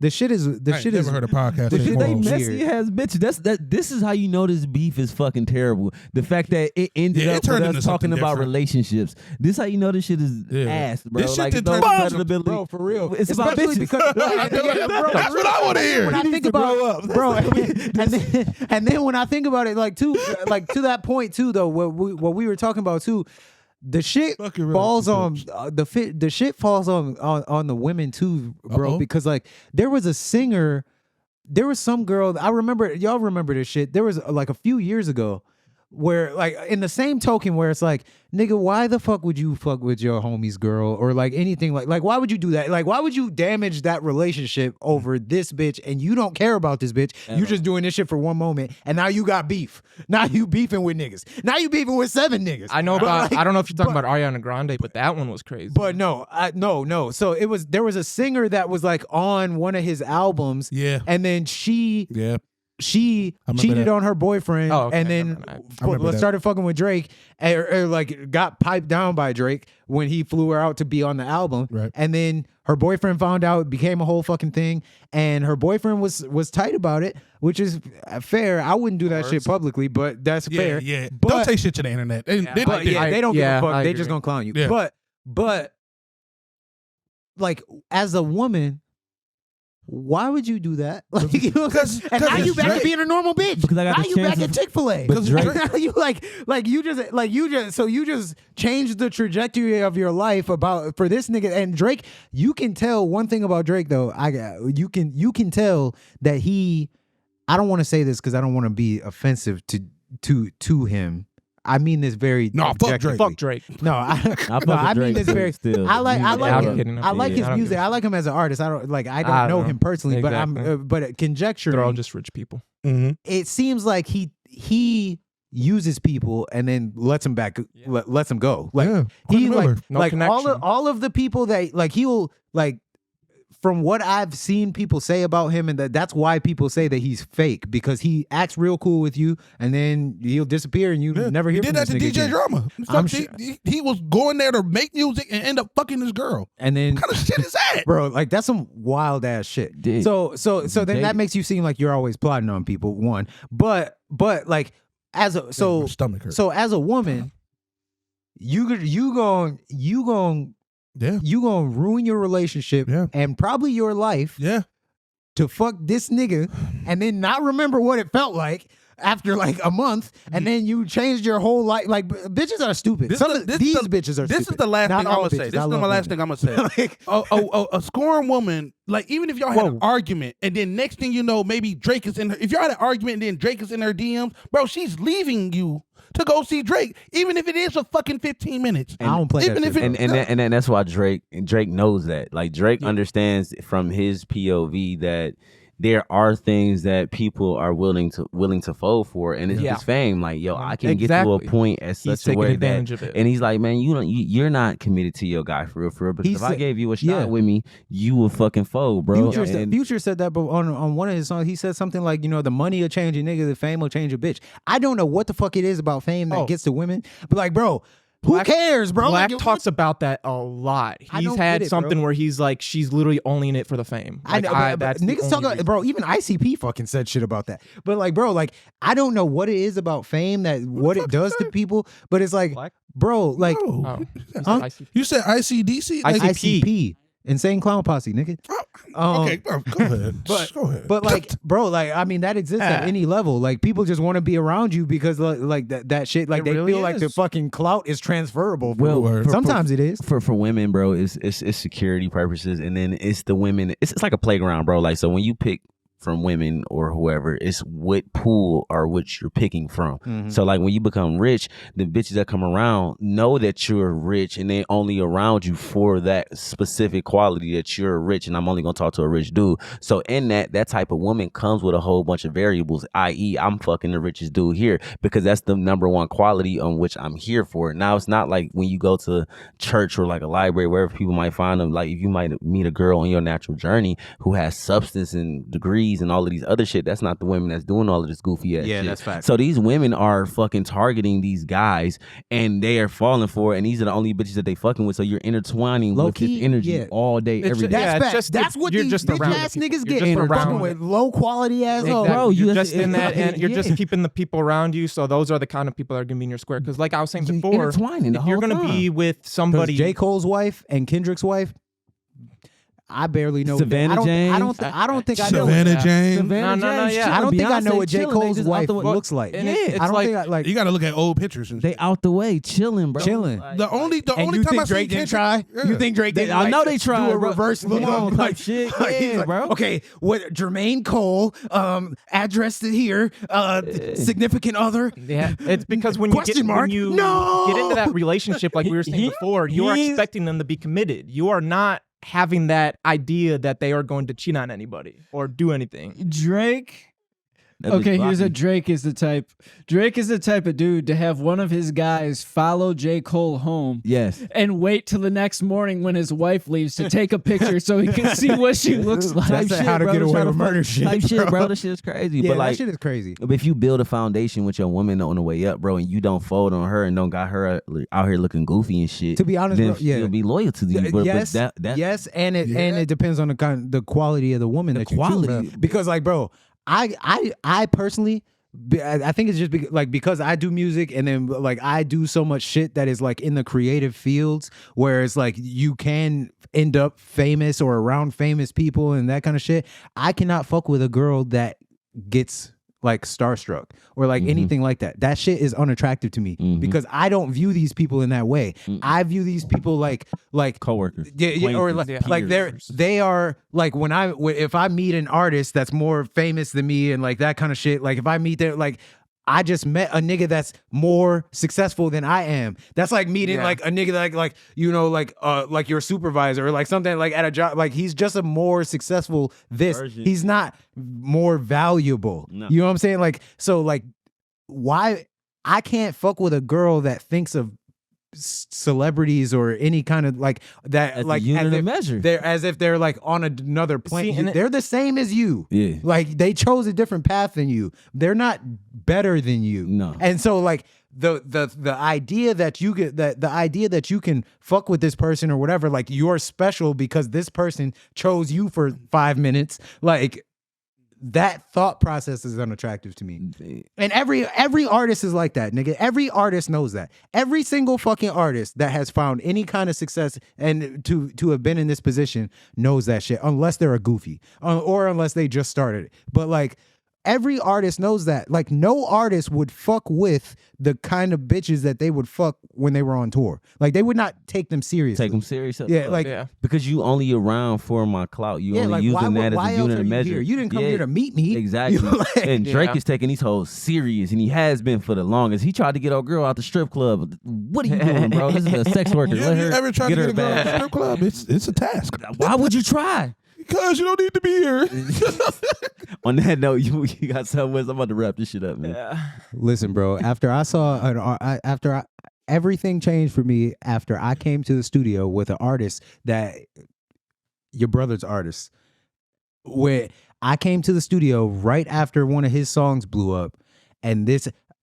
the shit is Never heard a podcast. the say shit They morals. weird. messy ass bitch. This is how you know this beef is fucking terrible. The fact that it ended Yeah, it up turned with into us talking something about different. relationships. This how you know this shit is Yeah. ass, bro. This shit like did no turn into- credibility. Bro, for real. It's about Especially bitches. because That's what I want to hear. when I think about bro, and then when I think about it, like to that point too, though, what we were talking about too, the shit Fucking real falls on relationships. the shit falls on the women too, bro. Uh-oh. Because like there was a singer, there was some girl. I remember, y'all remember this shit. There was like a few years ago. Where like in the same token where it's like, nigga, why the fuck would you fuck with your homie's girl or like anything like why would you do that? Like why would you damage that relationship over this bitch and you don't care about this bitch? You just doing this shit for one moment and now you got beef. Now you beefing with niggas. Now you beefing with 7 niggas. I know But, about. like, I don't know if you're talking about Ariana Grande, but that one was crazy. but no. So there was a singer that was like on one of his albums. Yeah. And then she Yeah. she I remember cheated that. on her boyfriend Oh, okay, and then never mind. I remember that. started fucking with Drake or like got piped down by Drake when he flew her out to be on the album. Right. And then her boyfriend found out, it became a whole fucking thing, and her boyfriend was tight about it, which is fair. I wouldn't do that shit publicly, but that's Yeah, fair. yeah. But, Don't take shit to the internet. They but don't yeah, they don't give a fuck. I They agree. just gonna clown you. Yeah. But like as a woman, why would you do that? Like, you know, Because- and now you back Drake- to being a normal bitch. Because I got now the you back chance at of- Chick-fil-A. But Drake- Now you you just changed the trajectory of your life for this nigga. And Drake, you can tell one thing about Drake though. You can tell that I don't want to say this because I don't want to be offensive to him. I mean this very No, fuck objectively. Drake. Fuck Drake. No, I fuck mean with Drake this very. still. I like I'm him. kidding, I like his I don't music. give a I like him as an artist. I don't I know don't him personally, Exactly. but but conjecturing. They're all just rich people. Mm-hmm. It seems like he uses people and then lets them lets them go. Like Yeah, he Quentin like Miller. No like connection. all of the people that like he'll like. From what I've seen people say about him, and that's why people say that he's fake, because he acts real cool with you, and then he'll disappear, and you never hear He from did that this to nigga DJ again. Drama. I'm He was going there to make music and end up fucking his girl. And then, What kind of shit is that? bro, like that's some wild ass shit. Dude. So then They- that makes you seem like you're always plotting on people. One, but like as a My so stomach hurts. so as a woman, you gon' Yeah, ruin your relationship Yeah. and probably your life yeah. to fuck this nigga and then not remember what it felt like after like a month, and then you changed your whole life. Like bitches are stupid. These Bitches are This stupid. is the last Not thing I'm all gonna say. bitches. This I is love my last women. thing I'm gonna say. Like, A scorned woman, like even if y'all had an argument, and then next thing you know, maybe Drake is in her. If y'all had an argument and then Drake is in her DMs, bro, she's leaving you to go see Drake, even if it is for fucking 15 minutes. I don't play even that if shit. it, and that's why Drake knows that. Like Drake understands from his POV that there are things that people are willing to fold for, and it's just fame. Like, yo, I can get to a Exactly. point at He's such a taking way advantage that, of it. and he's like, man, you're not committed to your guy for real. Because if I gave you a shot yeah. with me, you would fucking fold, bro. Future said that, but on one of his songs, he said something like, the money will change a nigga, the fame will change a bitch. I don't know what the fuck it is about fame that gets to women, but like, bro, who cares, bro? Black Like, talks about that a lot. I He's don't had get it, something bro. where he's like, she's literally only in it for the fame. I Like, know, but that's the niggas talk only about, reason. bro. Even ICP fucking said shit about that. But like, bro, like I don't know what it is about fame that what it does to people. But it's like, Black? bro, like No. Oh, he said Huh? ICP. You said ICDC? Like, ICP, Insane Clown Posse, nigga. okay, bro, go ahead. Go ahead. But like, bro, like I mean, that exists at any level. Like people just want to be around you because like that shit. Like It they really feel like the is. fucking clout is transferable. Well, sometimes it is. For women, bro, it's security purposes, and then it's the women. It's like a playground, bro. Like, so when you pick from women or whoever, it's what pool or what you're picking from. Mm-hmm. So like when you become rich, the bitches that come around know that you're rich, and they only around you for that specific quality that you're rich, and I'm only gonna talk to a rich dude. So in that type of woman comes with a whole bunch of variables, i.e. I'm fucking the richest dude here because that's the number one quality on which I'm here for. Now it's not like when you go to church or like a library, wherever people might find them, like if you might meet a girl on your natural journey who has substance and degrees and all of these other shit, that's not the women that's doing all of this goofy ass shit. that's fact. So these women are fucking targeting these guys, and they are falling for it, and these are the only bitches that they fucking with. So you're intertwining with Low-key, this energy yeah. all day, It's every just- day. yeah, That's it's fact. just That's that what you're these just bitch around ass the people. niggas You're get. just Fucking around with low quality ass hoes. Exactly. Bro, you're you- just in that, and you're yeah. just keeping the people around you. So those are the kind of people that are gonna be in your square. Because, like I was saying You're before, intertwining the if you're whole gonna time. be with Because somebody, J. Cole's wife and Kendrick's wife, I barely know. Savannah I don't James? think I know. Savannah James. No, yeah. I don't think I know what J. J. Cole's wife looks like. and I it's don't like- think I like You got to look at old pictures and They shit. out the way, chilling, bro. chilling. The only And you time think I seen Drake didn't Kendrick- try? You think Drake didn't? I like, know they tried, do a bro. reverse look Come on, on type shit. he's Yeah, like, bro. Okay, what Jermaine Cole, address to here, significant other. Yeah, it's because when you get Question mark? when you No! get into that relationship, like we were saying before, you are he's- expecting them to be committed. You are not having that idea that they are going to cheat on anybody or do anything. Drake. That bitch Okay, here's blocked a me. Drake is the type of dude to have one of his guys follow J. Cole home Yes. and wait till the next morning when his wife leaves to take a picture so he can see what she looks like. That's that how to get away with murder shit, Type shit, bro. bro. That shit is crazy. Yeah, but that like, shit is crazy. but if you build a foundation with your woman on the way up, bro, and you don't fold on her and don't got her out here looking goofy and shit, To be honest, then bro, yeah. she'll be loyal to you. But yes, that yes, and it depends on the quality of the woman that you choose. quality. Because like, bro, I personally I think it's just because I do music, and then like I do so much shit that is like in the creative fields where it's like you can end up famous or around famous people and that kind of shit. I cannot fuck with a girl that gets like starstruck or like anything like that. That shit is unattractive to me because I don't view these people in that way. I view these people like coworkers, or like they are like if I meet an artist that's more famous than me and like that kind of shit. Like if I meet their like. I just met a nigga that's more successful than I am. That's like meeting like a nigga like you know like your supervisor or like something like at a job. Like he's just a more successful version. He's not more valuable. No. You know what I'm saying? Like so like why I can't fuck with a girl that thinks of celebrities or any kind of like that as like unit of measure. They're as if they're like on another plane. See, they're the same as you. Yeah. Like they chose a different path than you. They're not better than you. No. And so like the idea that you get the idea that you can fuck with this person or whatever, like you're special because this person chose you for 5 minutes, like that thought process is unattractive to me. And every artist is like that, nigga. Every artist knows that. Every single fucking artist that has found any kind of success and to have been in this position knows that shit, unless they're a goofy or unless they just started it. But like every artist knows that. Like no artist would fuck with the kind of bitches that they would fuck when they were on tour. Like they would not take them seriously. Take them seriously. Yeah, like because you only around for my clout. You only like, using that as a unit of measure. Here? You didn't come here to meet me. Exactly. And Drake is taking these hoes serious, and he has been for the longest. He tried to get our girl out the strip club. What are you doing, bro? This is a sex worker. You Let her ever tried get to her get a girl back. at a strip club? It's a task. Why would you try? Because you don't need to be here. On that note, you got something. I'm about to wrap this shit up, man. Listen, bro. Everything changed for me after I came to the studio with an artist that your brother's artist. Where I came to the studio right after one of his songs blew up, and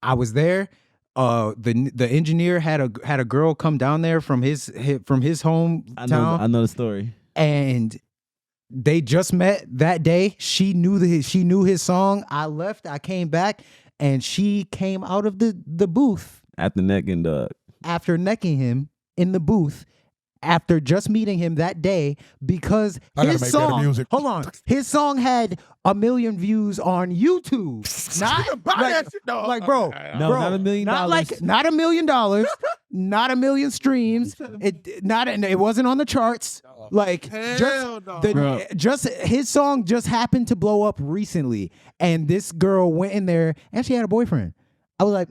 I was there. The engineer had a girl come down there from his hometown. I know the story. And they just met that day. She knew his song. I left. I came back, and she came out of the booth after necking Doug. After necking him in the booth, after just meeting him that day, because his song. Hold on, his song had 1 million views on YouTube. Not bro, not $1 million. Not $1 million. Not 1 million streams. It wasn't on the charts. Like just his song just happened to blow up recently, and this girl went in there and she had a boyfriend. I was like,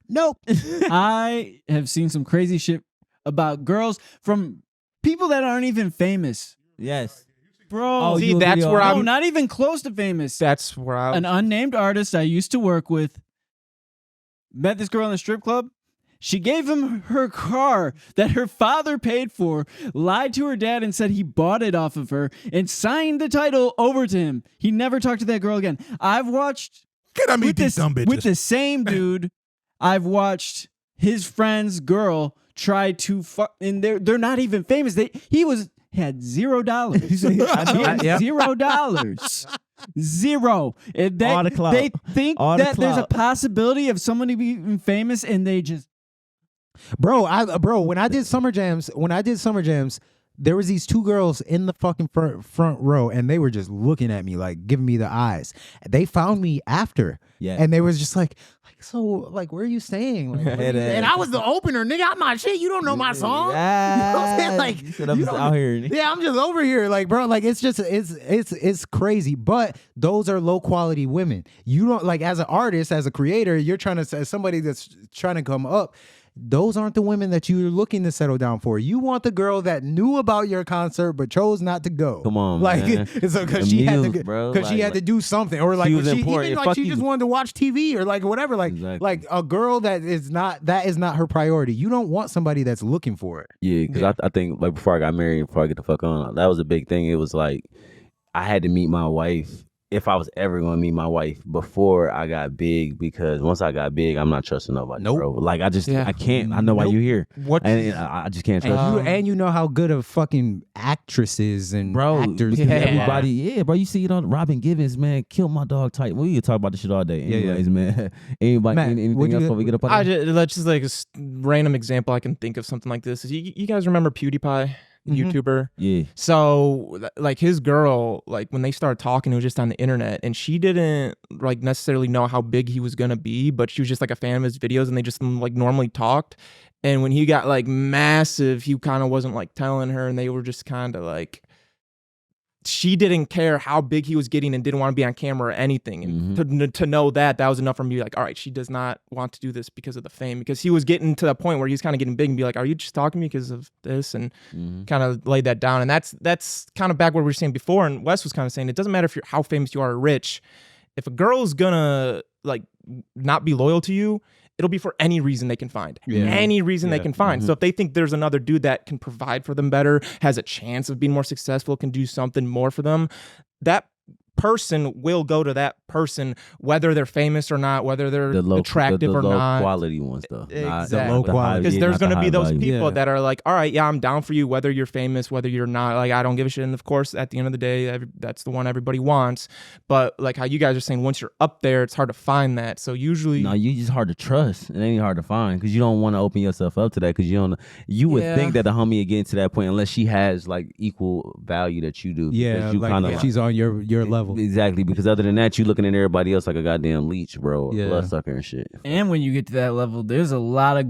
nope. I have seen some crazy shit about girls from people that aren't even famous. Yes. Bro, see, that's where I'm not even close to famous. That's where an unnamed artist I used to work with met this girl in a strip club. She gave him her car that her father paid for, lied to her dad and said he bought it off of her, and signed the title over to him. He never talked to that girl again. I've watched with the same dude. I've watched his friend's girl try to fuck, and they're not even famous. He had $0. $0. Zero. They think that there's a possibility of somebody being famous, and they just. Bro, when I did summer jams, there was these two girls in the fucking front row, and they were just looking at me like giving me the eyes. They found me after, and they was just like, so, like, where are you staying? Like, and I was the opener, nigga. I'm not shit. You don't know my song. You know what I'm saying? Like, you said I'm just out here. Yeah, I'm just over here, like, bro. Like, it's just it's crazy. But those are low quality women. You don't like as an artist, as a creator. You're trying to as somebody that's trying to come up. Those aren't the women that you're looking to settle down for. You want the girl that knew about your concert but chose not to go. Come on, like man. because she had to do something, or like she just wanted to watch TV or like whatever. Like like a girl that is not her priority. You don't want somebody that's looking for it. Yeah, because I think like before I got married, before I get the fuck on, that was a big thing. It was like I had to meet my wife if I was ever going to meet my wife before I got big, because once I got big, I'm not trusting nobody, Nope. bro. Like I just, Yeah. I can't. I know why Nope. you here, What? and I just can't trust you. And you know how good of fucking actresses and Bro, actors because Yeah. everybody, yeah, bro. You see it on Robin Givens, man. Kill my dog type. We can talk about this shit all day. Yeah, yeah. Anyways, man. Anybody, Matt, anything what'd you else get- before we get up on I that? just, that's just like a random example I can think of something like this. You guys remember PewDiePie, YouTuber? Yeah. So like his girl, like when they started talking, it was just on the internet, and she didn't like necessarily know how big he was gonna be, but she was just like a fan of his videos, and they just like normally talked. And when he got like massive, he kind of wasn't like telling her, and they were just kind of like, she didn't care how big he was getting and didn't want to be on camera or anything. And to know that was enough for me to be like, all right, she does not want to do this because of the fame, because he was getting to the point where he's kind of getting big and be like, are you just talking to me because of this? And kind of laid that down. And that's kind of back what we were saying before. And Wes was kind of saying, it doesn't matter if you're how famous you are or rich. If a girl's gonna like not be loyal to you, it'll be for any reason they can find. Yeah. Any reason they can find. So if they think there's another dude that can provide for them better, has a chance of being more successful, can do something more for them, that person will go to that person, whether they're famous or not, whether they're attractive the or low not. quality ones though. Exactly. low quality. Because there's going to be those people Yeah. that are like, all right, yeah, I'm down for you, whether you're famous, whether you're not. Like, I don't give a shit. And of course, at the end of the day, that's the one everybody wants. But like how you guys are saying, once you're up there, it's hard to find that. So usually, No, you just hard to trust. It ain't hard to find because you don't want to open yourself up to that, because you don't. You would Yeah. think that the homie would get to that point unless she has like equal value that you do. Yeah, because you like kinda if she's on your level. Exactly, because other than that, you looking at everybody else like a goddamn leech, bro, or Yeah. bloodsucker and shit. And when you get to that level, there's a lot of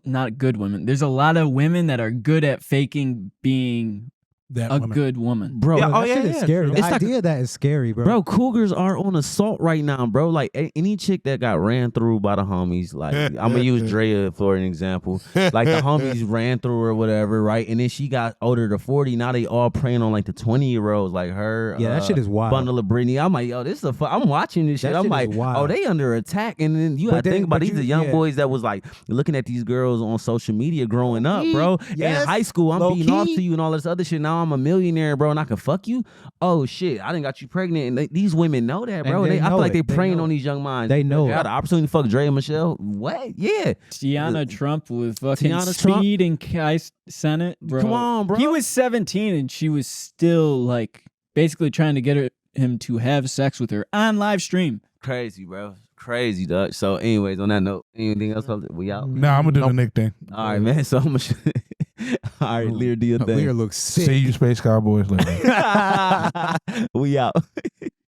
not good women. There's a lot of women that are good at faking being That a woman. good woman. Bro, Yeah, That shit is scary. The It's like- idea of that is scary, bro. bro, cougars are on assault right now, bro. Like any chick that got ran through by the homies, like I'm gonna use Drea for an example. Like the homies ran through her or whatever, right? And then she got older to 40. Now they all preying on like the 20-year-olds, like her. Yeah, that shit is wild. Bundle of Brittany. I'm like, yo, this is I'm watching this shit. That I'm shit like, is wild. oh, they under attack. And then you But have to then- think about but these you- are young yeah. boys that was like looking at these girls on social media growing up, bro. Yes. In high school, I'm Low beating off key. to you and all this other shit. Now I'm a millionaire, bro, and I can fuck you. Oh shit, I done got you pregnant, and these women know that, bro. And they I feel know like it. they They preying know on it. these young minds. They know Got it. the opportunity to fuck Dre and Michelle. What? Yeah. Tiana Trump with fucking Tiana Trump? speed in Senate, bro. Come on, bro. He was 17 and she was still like basically trying to get him to have sex with her on live stream. Crazy, bro. Crazy, dog. So, anyways, on that note, anything else? We out. Nah, I'm gonna do the Nick thing. All right, man. So I'm gonna. All right, Lear, do your thing. Lear looks sick. See you, Space Cowboys later. We out.